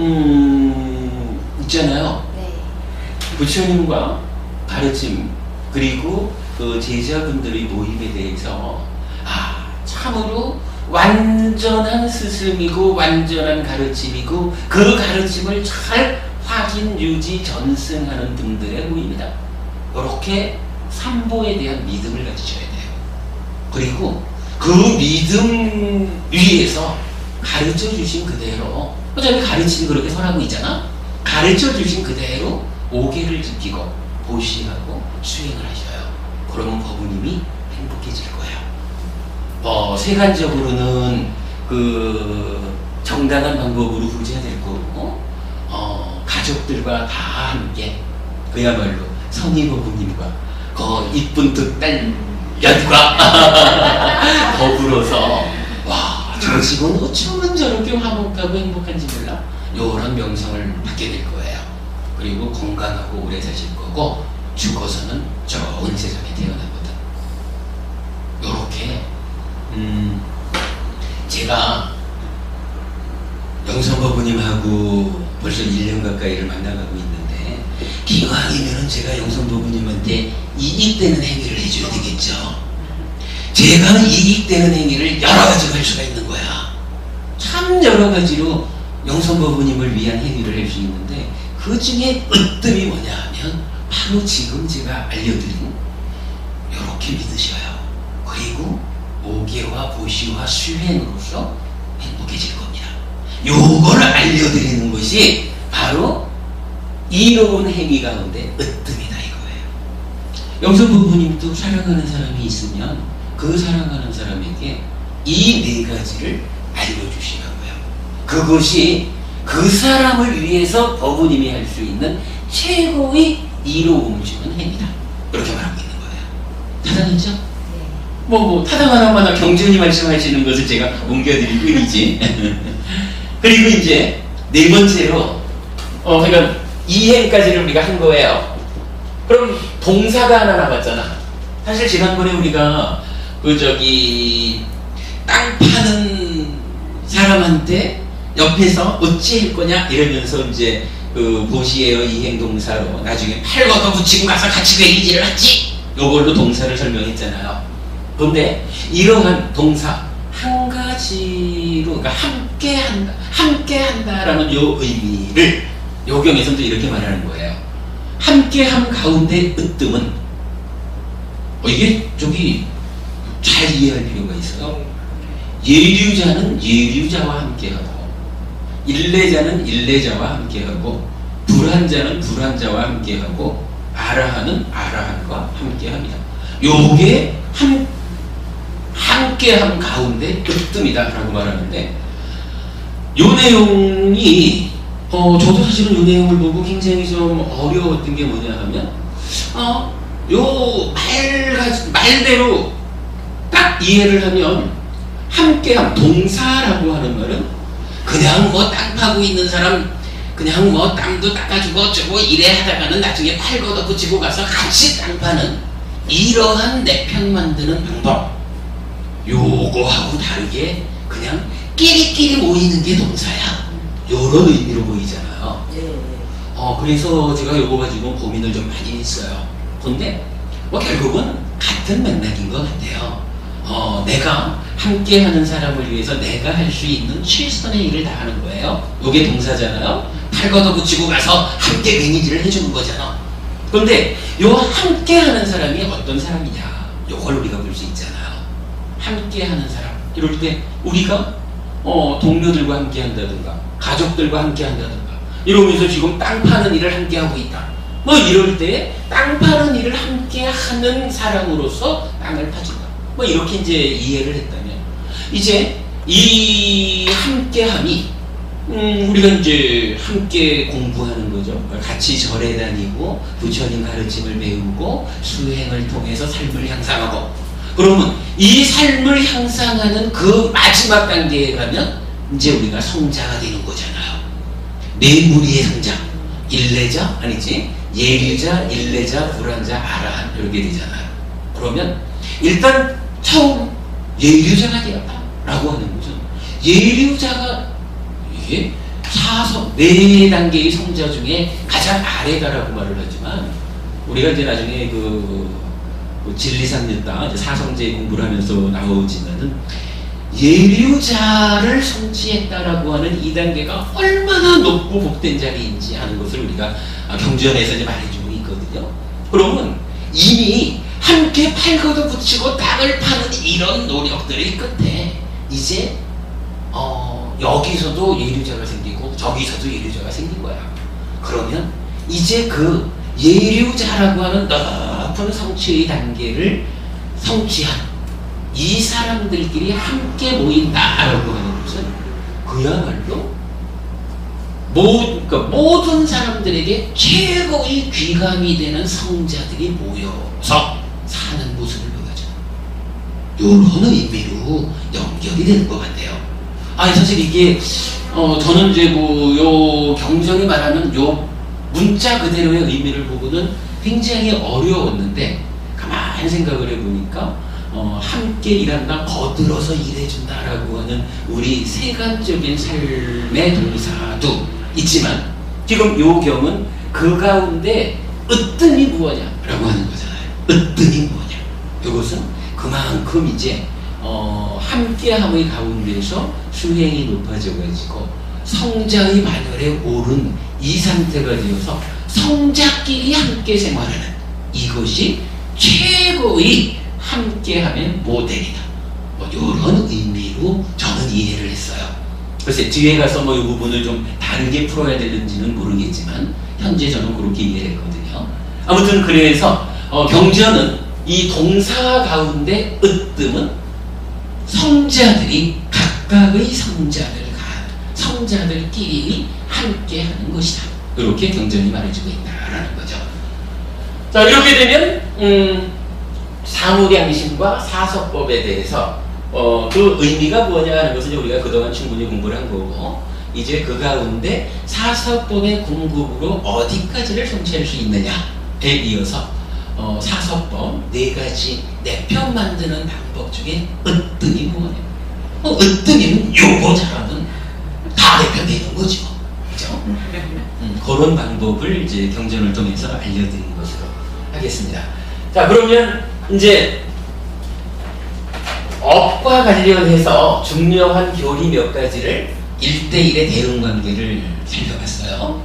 있잖아요. 네. 부처님과 가르침 그리고 그 제자분들의 모임에 대해서 참으로 완전한 스승이고 완전한 가르침이고 그 가르침을 잘 확인, 유지, 전승하는 분들의 모임이다. 이렇게 삼보에 대한 믿음을 가지셔야 돼요. 그리고 그 믿음 위에서 가르쳐 주신 그대로, 어차피 가르침이 그렇게 선하고 있잖아. 가르쳐 주신 그대로 오계를 지키고 보시하고 수행을 하셔요. 그러면 법부님이 행복해질 거예요. 세간적으로는 그 정당한 방법으로 후지해야 될 거고, 가족들과 다 함께 그야말로 성희 법부님과 그 이쁜 득달 연과 더불어서 저 집은 어쩌면 저렇게 화목하고 행복한지 몰라, 요런 명성을 받게 될 거예요. 그리고 건강하고 오래 사실 거고 죽어서는 좋은 세상에 태어나거든. 요렇게 제가 영선법부님하고 벌써 1년 가까이를 만나가고 있는데, 기왕이면은 제가 영선법부님한테 이익되는 행위를 해줘야 되겠죠. 제가 이익되는 행위를 여러 가지로 할 수가 있는 거야. 참 여러 가지로 영선법부님을 위한 행위를 할 수 있는데, 그 중에 으뜸이 뭐냐 하면 바로 지금 제가 알려드린 이렇게 믿으셔요. 그리고 오계와 보시와 수행으로서 행복해질 겁니다. 요걸 알려드리는 것이 바로 이로운 행위 가운데 으뜸이다 이거예요. 영선부부님도 사랑하는 사람이 있으면 그 사랑하는 사람에게 이 네 가지를 알려주시라고요. 그것이 그 사람을 위해서 법부님이 할 수 있는 최고의 이로움을 주는 행위다, 이렇게 말하고 있는 거예요. 타당하죠? 뭐 타당하나마나 경전이 말씀하시는 것을 제가 옮겨드릴 뿐이지. 그리고 이제 네 번째로 그러니까 이행까지를 우리가 한 거예요. 그럼 동사가 하나 남았잖아. 사실 지난번에 우리가 땅 파는 사람한테 옆에서 어찌 할 거냐 이러면서 이제 보시에요 이행 동사로 나중에 팔거도 붙이고 가서 같이 괴리질을 하지, 요걸로 동사를 설명했잖아요. 그런데 이러한 동사 한 가지로, 그러니까 함께 한다라는 요 의미를 요경에서도 이렇게 말하는 거예요. 함께함 가운데 으뜸은 이게 잘 이해할 필요가 있어요. 예류자는 예류자와 함께하고, 일례자는 일례자와 함께하고, 불한자는 불한자와 함께하고, 아라한은 아라한과 함께합니다. 요게 함께함 가운데 으뜸이다 라고 말하는데, 요 내용이 저도 사실은 요 내용을 보고 굉장히 좀 어려웠던 게 뭐냐 하면 요 말대로 딱 이해를 하면 함께함, 동사라고 하는 말은 그냥 땅 파고 있는 사람 그냥 땅도 닦아주고 저거 이래 하다가는 나중에 팔 걷어 붙이고 가서 같이 땅 파는 이러한 내편 만드는 방법, 요거하고 다르게 그냥 끼리끼리 모이는 게 동사야, 요런 의미로 보이잖아요. 그래서 제가 요거 가지고 고민을 좀 많이 했어요. 근데 결국은 같은 맥락인 것 같아요. 내가 함께하는 사람을 위해서 내가 할 수 있는 최선의 일을 다하는 거예요. 이게 동사잖아요. 팔 걷어붙이고 가서 함께 매니지를 해주는 거잖아. 그런데 요 함께하는 사람이 어떤 사람이냐, 요걸 우리가 볼 수 있잖아요. 함께하는 사람, 이럴 때 우리가 동료들과 함께한다든가 가족들과 함께한다든가 이러면서 지금 땅 파는 일을 함께하고 있다, 뭐 이럴 때 땅 파는 일을 함께하는 사람으로서 땅을 파준다, 뭐 이렇게 이제 이해를 했다면, 이제 이 함께함이 우리가 이제 함께 공부하는 거죠. 같이 절에 다니고 부처님 가르침을 배우고 수행을 통해서 삶을 향상하고, 그러면 이 삶을 향상하는 그 마지막 단계에 가면 이제 우리가 성자가 되는 거잖아요. 네 무리의 성자, 일레자 아니지, 예류자, 일레자, 불안자, 아라한, 이렇게 되잖아요. 그러면 일단 처음 예류자가 되었다라고 하는 거죠. 예류자가 이게 네 단계의 성자 중에 가장 아래다라고 말을 하지만, 우리가 이제 나중에 진리상류다 사성제 공부를 하면서 나오지만은 예류자를 성취했다라고 하는 이 단계가 얼마나 높고 복된 자리인지 하는 것을 우리가 경전에서 이제 말해주고 있거든요. 그러면 이미 함께 팔 걷어붙이고 땅을 파는 이런 노력들의 끝에 이제 여기서도 예류자가 생기고 저기서도 예류자가 생긴 거야. 그러면 이제 그 예류자라고 하는 높은 성취의 단계를 성취한 이 사람들끼리 함께 모인다라고 하는 것은 그야말로 모든 사람들에게 최고의 귀감이 되는 성자들이 모여서 사는 모습을 보여줘. 이런 의미로 연결이 되는 것 같아요. 사실 이게 저는 이제 요 경전이 말하는 요 문자 그대로의 의미를 보고는 굉장히 어려웠는데, 가만히 생각을 해보니까 함께 일한다, 거들어서 일해준다라고 하는 우리 세간적인 삶의 동사도 있지만, 지금 요 경은 그 가운데 으뜸이 무엇냐라고 하는 거잖아요. 으뜸이 뭐냐, 이것은 그만큼 이제 함께함의 가운데서 수행이 높아져가지고 성자의 반열에 오른 이 상태가 되어서 성자끼리 함께 생활하는, 이것이 최고의 함께함의 모델이다, 뭐 이런 의미로 저는 이해를 했어요. 글쎄 뒤에 가서 이 부분을 좀 다르게 풀어야 되는지는 모르겠지만 현재 저는 그렇게 이해를 했거든요. 아무튼 그래서 경전은 이 동사 가운데 으뜸은 성자들이 각각의 성자들끼리 함께하는 것이다, 이렇게 경전이 말해주고 있다라는 거죠. 자, 이렇게 되면 사무량심과 사서법에 대해서 그 의미가 뭐냐 하는 것을 우리가 그동안 충분히 공부를 한 거고, 이제 그 가운데 사서법의 궁극으로 어디까지를 성취할 수 있느냐에 이어서 사서법 네 가지 내편 만드는 방법 중에 으뜸이 뭐냐, 으뜸이면 요거 잘하면 다 내편되는 거죠, 그죠? 그런 방법을 이제 경전을 통해서 알려드린 것으로 하겠습니다. 자, 그러면 이제 업과 관련해서 중요한 교리 몇 가지를 1대1의 대응관계를 살펴봤어요.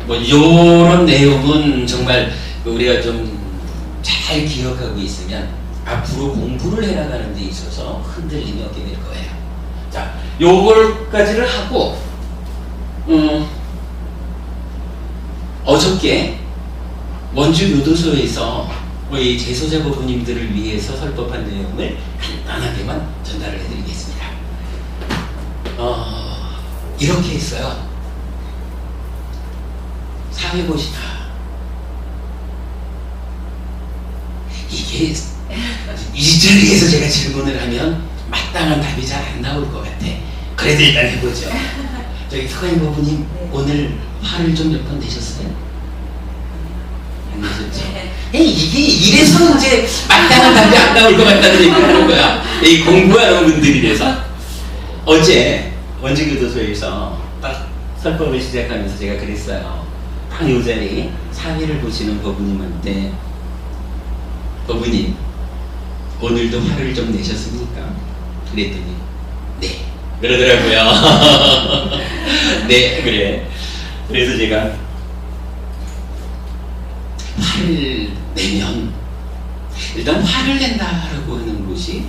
뭐 이런 내용은 정말 우리가 좀 잘 기억하고 있으면 앞으로 공부를 해나가는 데 있어서 흔들림이 없게 될 거예요. 자, 요걸까지를 하고 어저께 원주 교도소에서 우리 재소자 법부님들을 위해서 설법한 내용을 간단하게만 전달을 해드리겠습니다. 이렇게 했어요. 사회보시다. 이게 이 자리에서 제가 질문을 하면 마땅한 답이 잘 안 나올 것 같아. 그래도 일단 해보죠. 저기 서가인 법부님, 오늘 화를 좀 몇 번 내셨어요? 안 내셨죠? 이게 이래서 이제 마땅한 답이 안 나올 것 같다는 얘기를 하는 거야. 이 공부하는 분들이라서. 어제 원주교도소에서 딱 설법을 시작하면서 제가 그랬어요. 딱 이 자리 사회를 보시는 법부님한테, 법부님, 오늘도 화를 좀 내셨습니까? 그랬더니 네 그러더라고요. 네 그래. 그래서 제가 화를 내면 일단 화를 낸다라고 하는 것이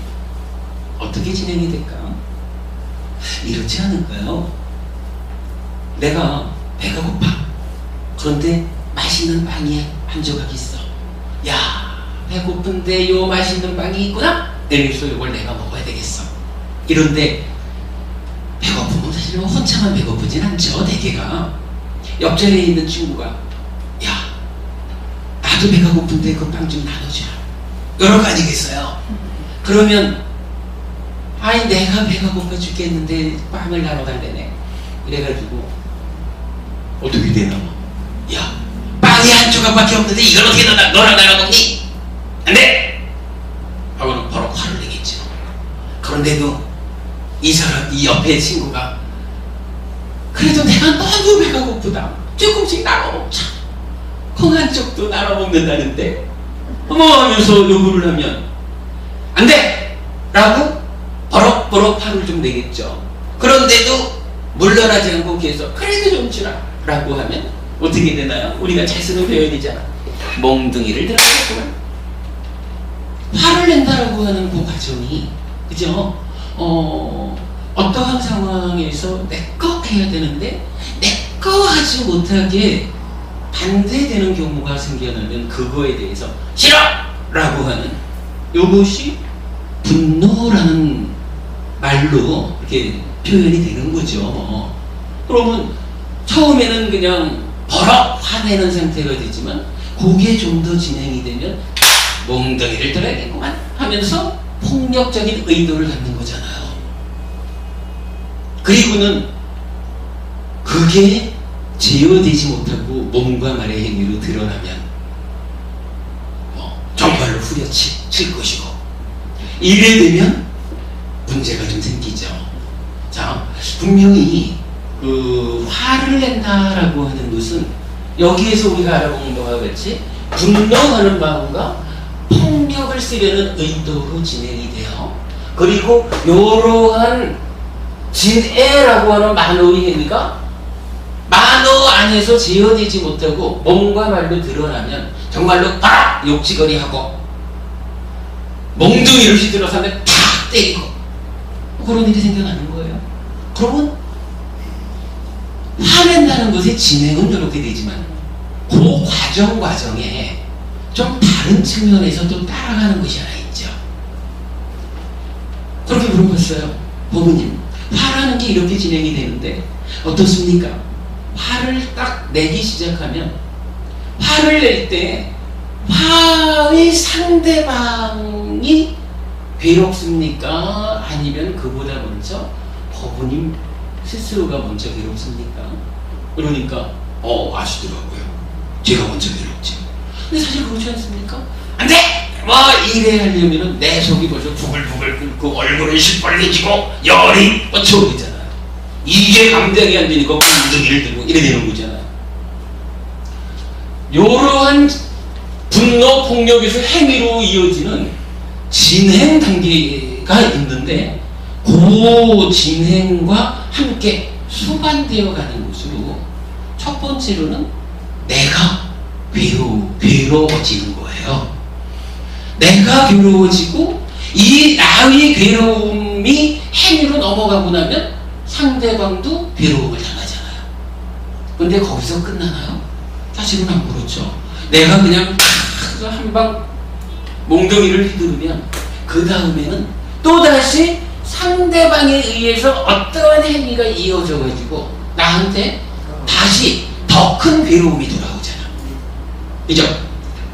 어떻게 진행이 될까? 이렇지 않을까요? 내가 배가 고파. 그런데 맛있는 빵이 한 조각 있어. 야, 배고픈데 요 맛있는 빵이 있구나? 그래서 이걸 내가 먹어야 되겠어. 이런데 배고프면 사실 혼자만 배고프진 않죠. 대개가 옆자리에 있는 친구가 야, 나도 배가 고픈데 그 빵 좀 나눠주라. 여러 거 아니겠어요? 그러면 아니 내가 배가 고파 죽겠는데 빵을 나눠 달래네. 그래가지고 어떻게 되나? 야, 빵이 한 조각밖에 없는데 이걸 어떻게 너랑 나눠 먹니? 안 돼! 하고는 바로 화를 내겠죠. 그런데도 이 옆에 친구가 그래도 내가 너무 배가 고프다. 조금씩 나눠 먹자. 콩 한 쪽도 나눠 먹는다는데 어머 하면서 요구를 하면 안 돼! 라고 버럭버럭 화를 좀 내겠죠. 그런데도 물러나지 않고 계속 그래도 좀 주라 라고 하면 어떻게 되나요? 우리가 잘 쓰는 표현이잖아. 몽둥이를 들어가겠구만. 화를 낸다라고 하는 그 과정이 그죠? 어떠한 상황에서 내꺼 해야 되는데 내꺼 하지 못하게 반대되는 경우가 생겨나면 그거에 대해서 싫어! 라고 하는 이것이 분노라는 말로 이렇게 표현이 되는 거죠. 그러면 처음에는 그냥 버럭 화내는 상태가 되지만 그게 좀 더 진행이 되면 몽둥이를 들어야겠구만 하면서 폭력적인 의도를 갖는 거잖아요. 그리고는 그게 제어되지 못하고 몸과 말의 행위로 드러나면 정말로 후려칠 것이고 이래 되면 문제가 좀 생기죠. 자, 분명히 그 화를 낸다라고 하는 것은 여기에서 우리가 알아보는 바와 같이 분노하는 마음과 폭력을 쓰려는 의도로 진행이 돼요. 그리고 이러한 진애라고 하는 만호의 행위가 만호 안에서 제어되지 못하고 몸과 말로 드러나면 정말로 팍 욕지거리하고 몽둥이를 휘둘러서 하면 탁 때리고 그런 일이 생겨나는 거예요. 그러면 화낸다는 것의 진행은 이렇게 되지만 그 과정에 좀 다른 측면에서 또 따라가는 것이 하나 있죠. 그렇게 물어봤어요. 부모님, 화라는 게 이렇게 진행이 되는데 어떻습니까? 화를 딱 내기 시작하면 화를 낼 때 화의 상대방이 괴롭습니까? 아니면 그보다 먼저 법부님 스스로가 먼저 괴롭습니까? 그러니까 아시더라고요. 제가 먼저 괴롭지. 근데 사실 그렇지 않습니까? 안 돼! 뭐 이래 하려면은 내 속이 벌써 부글부글 끓고 얼굴이 시뻘개지고 열이 뻗쳐오르잖아요. 이게 감당이 안 되니까 엉덩이를 들고 이래 되는 거잖아요. 이러한 분노 폭력에서 행위로 이어지는 진행 단계가 있는데 그 진행과 함께 수반되어 가는 것으로 첫 번째로는 내가 괴로워지는 거예요. 내가 괴로워지고 이 나의 괴로움이 행위로 넘어가고 나면 상대방도 괴로움을 당하잖아요. 근데 거기서 끝나나요? 사실은 안 그렇죠. 내가 그냥 한방 몽둥이를 휘두르면 그 다음에는 또다시 상대방에 의해서 어떠한 행위가 이어져 가지고 나한테 다시 더 큰 괴로움이 돌아오잖아. 그죠?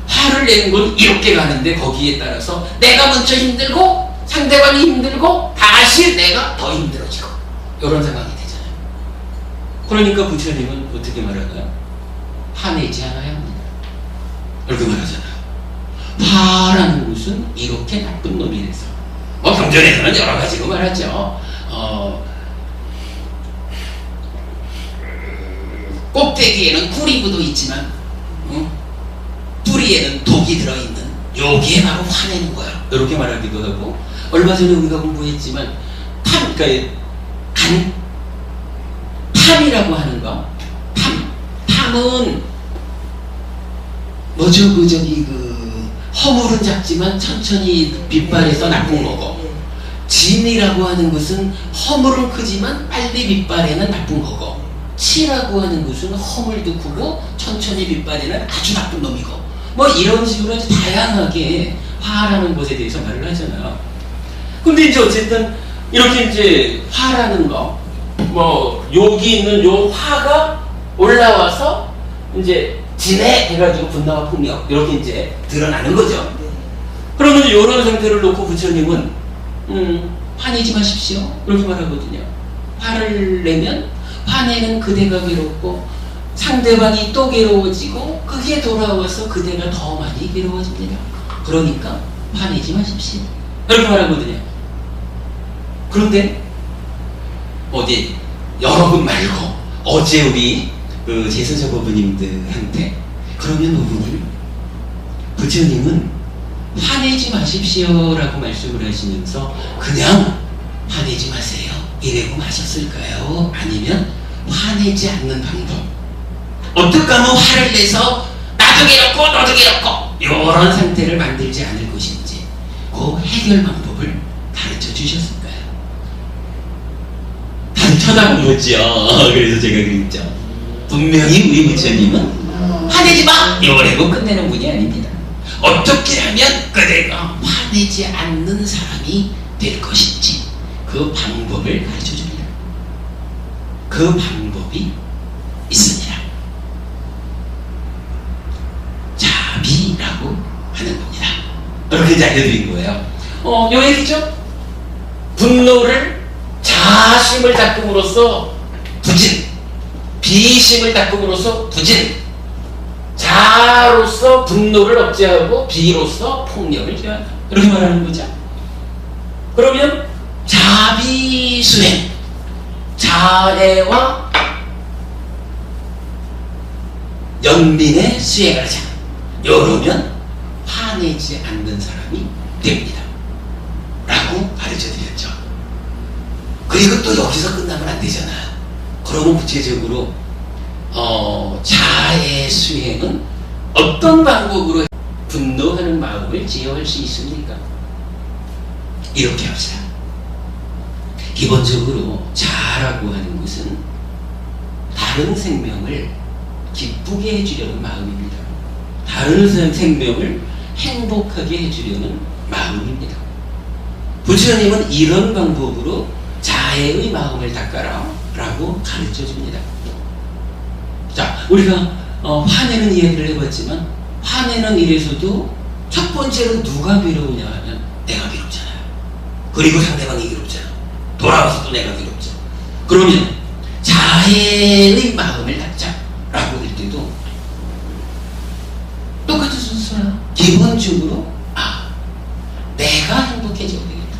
화를 내는 건 이렇게 가는데 거기에 따라서 내가 먼저 힘들고 상대방이 힘들고 다시 내가 더 힘들어지고 이런 상황이 되잖아요. 그러니까 부처님은 어떻게 말하나요? 화내지 않아야 합니다. 이렇게 말하잖아요. 화라는 것은 이렇게 나쁜 놈이라서 경전에서는 여러 가지로 말하죠. 꼭대기에는 구리부도 있지만 뿌리에는 독이 들어있는 여기에 바로 화내는 거예요. 이렇게 말하기도 하고, 얼마 전에 우리가 공부했지만 그러니까 탐이라고 하는 거, 탐은 뭐죠? 허물은 작지만 천천히 빛발해서 나쁜 거고, 진이라고 하는 것은 허물은 크지만 빨리 빛발에는 나쁜 거고, 치라고 하는 것은 허물도 크고 천천히 빛발에는 아주 나쁜 놈이고, 뭐 이런 식으로 아주 다양하게 화라는 것에 대해서 말을 하잖아요. 근데 이제 어쨌든 이렇게 이제 화라는 거, 뭐 여기 있는 요 화가 올라와서 이제 진해 해가지고 분노와 폭력 이렇게 이제 드러나는 거죠. 그러면 이런 상태를 놓고 부처님은 화내지 마십시오 이렇게 말하거든요. 화를 내면 화내는 그대가 괴롭고 상대방이 또 괴로워지고 그게 돌아와서 그대가 더 많이 괴로워집니다. 그러니까 화내지 마십시오 이렇게 말하거든요. 그런데 어디 여러분 말고 어제 우리 그 제서자 법부님들한테 그러면 오늘 부처님은 화내지 마십시오 라고 말씀을 하시면서 그냥 화내지 마세요 이래고 마셨을까요? 아니면 화내지 않는 방법, 어떻게 하면 화를 내서 나도 괴롭고 너도 괴롭고 이런 상태를 만들지 않을 것인지 그 해결 방법을 가르쳐 주셨을까요? 단 쳐다보겠죠. 그래서 제가 그랬죠. 분명히 우리 부처님은 화내지 마! 이러고 끝내는 분이 아닙니다. 어떻게 하면 그대가 화내지 않는 사람이 될 것인지 그 방법을 가르쳐 줍니다. 그 방법이 있습니다. 자비라고 하는 겁니다. 이렇게 이제 알려드린 거예요. 요 얘기죠? 분노를 자심을 닦음으로써 부진, 비심을 닦음으로써 부진, 자로서 분노를 억제하고 비로서 폭력을 제한다. 이렇게 말하는 거죠. 그러면 자비수행, 자애와 연민의 수행을 하자. 이러면 화내지 않는 사람이 됩니다. 라고 가르쳐드렸죠. 그리고 또 여기서 끝나면 안 되잖아요. 그러면 구체적으로 자애 수행은 어떤 방법으로 분노하는 마음을 제어할 수 있습니까? 이렇게 합시다. 기본적으로 자라고 하는 것은 다른 생명을 기쁘게 해주려는 마음입니다. 다른 생명을 행복하게 해주려는 마음입니다. 부처님은 이런 방법으로 자애의 마음을 닦아라 라고 가르쳐 줍니다. 자, 우리가 화내는 이야기를 해봤지만 화내는 일에서도 첫 번째로 누가 괴로우냐 하면 내가 괴롭잖아요. 그리고 상대방이 괴롭잖아. 돌아와서 또 내가 괴롭죠. 그러면 자애의 마음을 닦자라고 할 때도 똑같은 순서야. 기본적으로 내가 행복해져야 되겠다.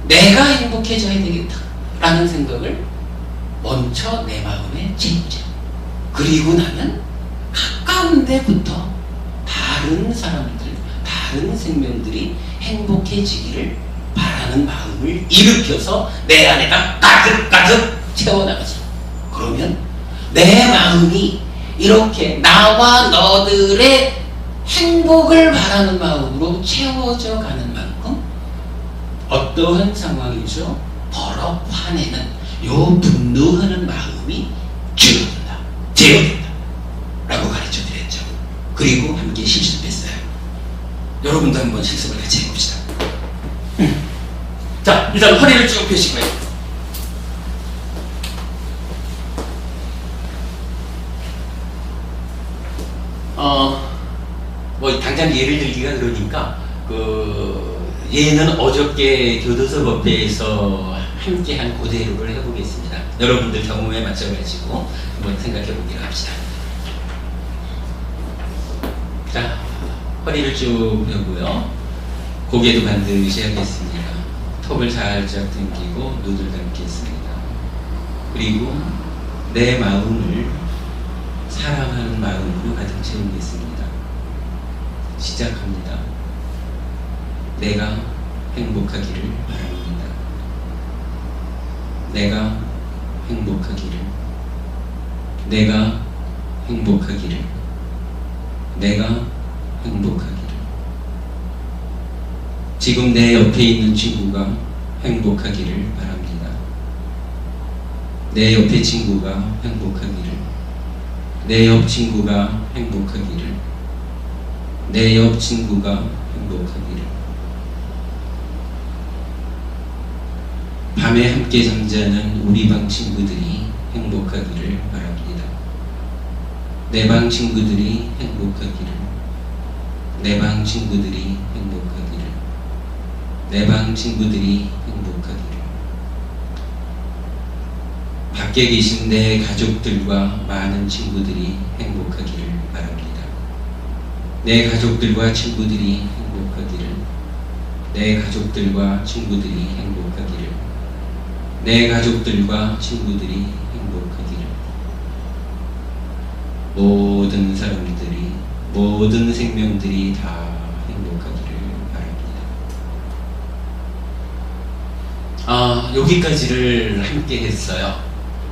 내가 행복해져야 되겠다 라는 생각을 먼저 내 마음에 채우자. 그리고 나면 가까운 데부터 다른 사람들, 다른 생명들이 행복해지기를 바라는 마음을 일으켜서 내 안에다 가득가득 채워나가죠. 그러면 내 마음이 이렇게 나와 너들의 행복을 바라는 마음으로 채워져 가는 만큼 어떠한 상황에서 버럭 화내는 요 분노하는 마음이 줄어든다, 제어된다 라고 가르쳐 드렸죠. 그리고 함께 실습했어요. 여러분도 한번 실습을 같이 해봅시다. 자, 일단 허리를 쭉 펴시고요. 뭐 당장 예를 들기가 그러니까 얘는 어저께 교도소 법회에서 함께한 그대로를 해보겠습니다. 여러분들 경험에 맞춰가지고 한번 생각해보기로 합시다. 자, 허리를 쭉 펴고요. 고개도 반드시 하겠습니다. 턱을 살짝 당기고 눈을 감겠습니다. 그리고 내 마음을 사랑하는 마음으로 가득 채우겠습니다. 시작합니다. 내가 행복하기를 바랍니다. 내가 행복하기를, 내가 행복하기를, 내가 행복하기를. 지금 내 옆에 있는 친구가 행복하기를 바랍니다. 내 옆에 친구가 행복하기를, 내 옆 친구가 행복하기를, 내 옆 친구가 행복하기를. 밤에 함께 잠자는 우리 방 친구들이 행복하기를 바랍니다. 내 방 친구들이 행복하기를, 내 방 친구들이 행복하기를, 내 방 친구들이 행복하기를. 밖에 계신 내 가족들과 많은 친구들이 행복하기를 바랍니다. 내 가족들과 친구들이 행복하기를, 내 가족들과 친구들이 행복하기를, 내 가족들과 친구들이 행복하기를. 모든 사람들이, 모든 생명들이 다 행복하기를 바랍니다. 여기까지를 함께 했어요.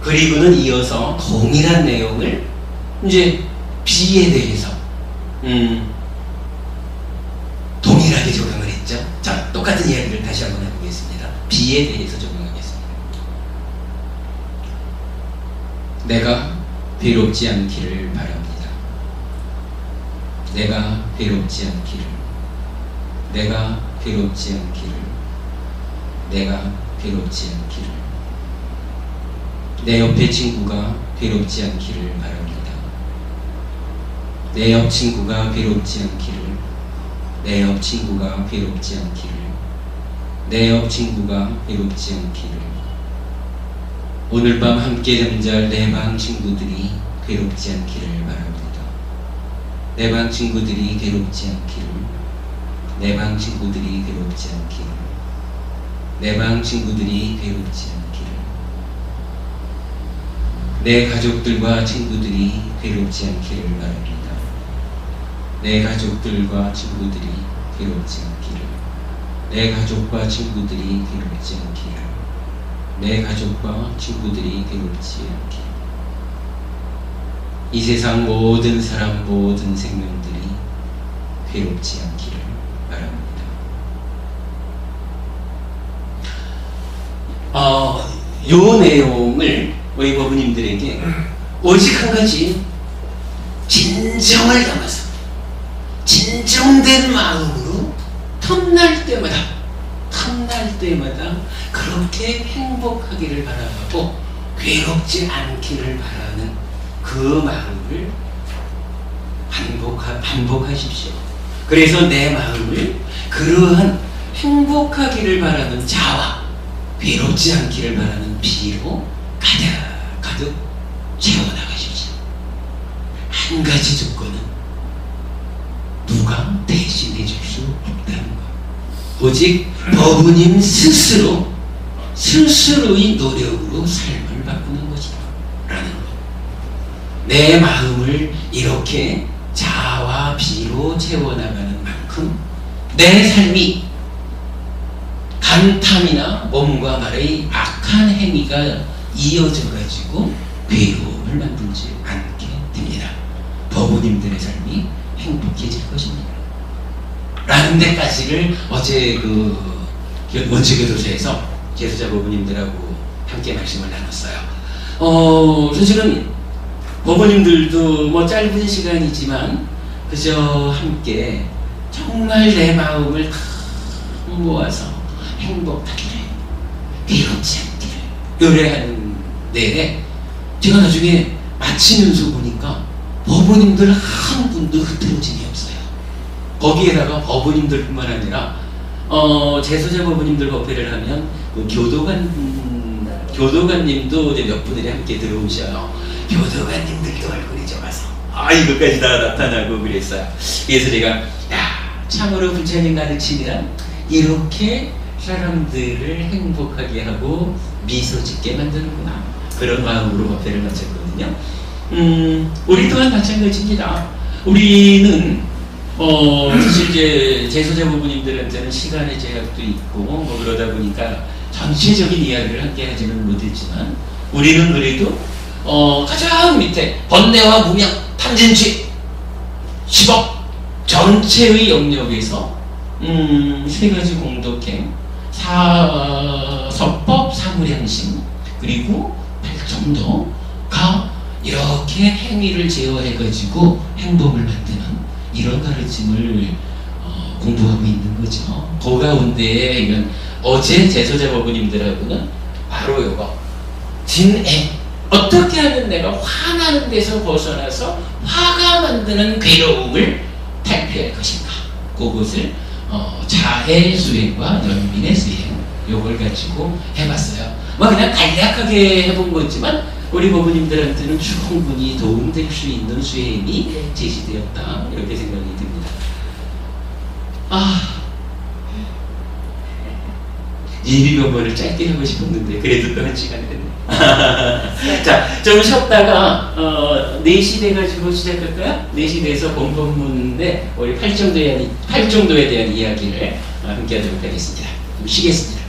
그리고는 이어서 동일한 내용을 이제 비에 대해서 동일하게 적용을 했죠. 자, 똑같은 이야기를 다시 한번 해보겠습니다. 비에 대해서 적용하겠습니다. 내가 괴롭지 않기를 바랍니다. 내가 괴롭지 않기를, 내가 괴롭지 않기를, 내가 괴롭지 않기를. 내 옆에 친구가 괴롭지 않기를 바랍니다. 내 옆 친구가 괴롭지 않기를, 내 옆 친구가 괴롭지 않기를, 내 옆 친구가 괴롭지 않기를. 오늘 밤 함께 잠잘 내 방 친구들이 괴롭지 않기를 바랍니다. 내 방 친구들이 괴롭지 않기를, 내 방 친구들이 괴롭지 않기를, 내 방 친구들이 괴롭지 않기를. 내 가족들과 친구들이 괴롭지 않기를 바랍니다. 내 가족들과 친구들이 괴롭지 않기를, 내 가족과 친구들이 괴롭지 않기를, 내 가족과 친구들이 괴롭지 않기를. 이 세상 모든 사람, 모든 생명들이 괴롭지 않기를 바랍니다. 요 내용을 우리 법부님들에게 오직 한 가지 진정을 담아서 진정된 마음으로 틈날 때마다 그렇게 행복하기를 바라고 괴롭지 않기를 바라는 그 마음을 반복하십시오. 그래서 내 마음을 그러한 행복하기를 바라는 자와 괴롭지 않기를 바라는 비로 가득 채워나가십시오. 한 가지 조건은 누가 대신해 줄 수 없다는 것. 오직 법부님 스스로의 노력으로 삶을 바꾸는 것이다 라는 것. 내 마음을 이렇게 자와 비로 채워나가는 만큼 내 삶이 간탐이나 몸과 말의 악한 행위가 이어져 가지고 괴로움을 만들지 않게 됩니다. 법부님들의 삶이 행복해질 것입니다 라는 데까지를 어제 그 원주교도소에서 제수자 법부님들하고 함께 말씀을 나눴어요. 사실은 법부님들도 뭐 짧은 시간이지만 그저 함께 정말 내 마음을 다 모아서 행복하기를, 괴롭지 않기를 요래하는 내내 제가 나중에 마치면서 보니까 법부님들 한 분도 흐트러짐이 없어요. 거기에다가 법부님들뿐만 아니라 제수자 법부님들 법회를 하면 그 교도관님도 이제 몇 분들이 함께 들어오셔요. 교도관님들도 얼굴이 좋아서 이것까지 다 나타나고 그랬어요. 그래서 제가 야, 참으로 부처님 가르치니라 이렇게 사람들을 행복하게 하고 미소 짓게 만드는구나, 그런 마음으로 법회를 마쳤거든요. 우리 또한 마찬가지입니다. 우리는 사실 이제 제소자 부부님들한테는 시간의 제약도 있고 뭐 그러다 보니까 전체적인 이야기를 함께 하지는 못했지만 우리는 그래도 가장 밑에 번뇌와 무명, 탐진취, 10억 전체의 영역에서 세 가지 공덕행, 서법, 사무량심 그리고 발정도가 이렇게 행위를 제어해가지고 행복을 만드는 이런 가르침을 공부하고 있는 거죠. 그 가운데 이건 어제 제소자 부부님들하고는 바로 이거 진애, 어떻게 하면 내가 화나는 데서 벗어나서 화가 만드는 괴로움을 탈피할 것인가, 그것을 자해 수행과 연민의 수행 요걸 가지고 해봤어요. 뭐 그냥 간략하게 해본 거지만 우리 부부님들한테는 충분히 도움될 수 있는 수행이 제시되었다 이렇게 생각이 듭니다. 예비병원을 짧게 하고 싶었는데 그래도 또 한 시간이 됐네. 자, 좀 쉬었다가 4시 돼가지고 시작할까요? 4시 돼서 본문에 우리 팔정도에 대한 이야기를 함께 하도록 하겠습니다. 좀 쉬겠습니다.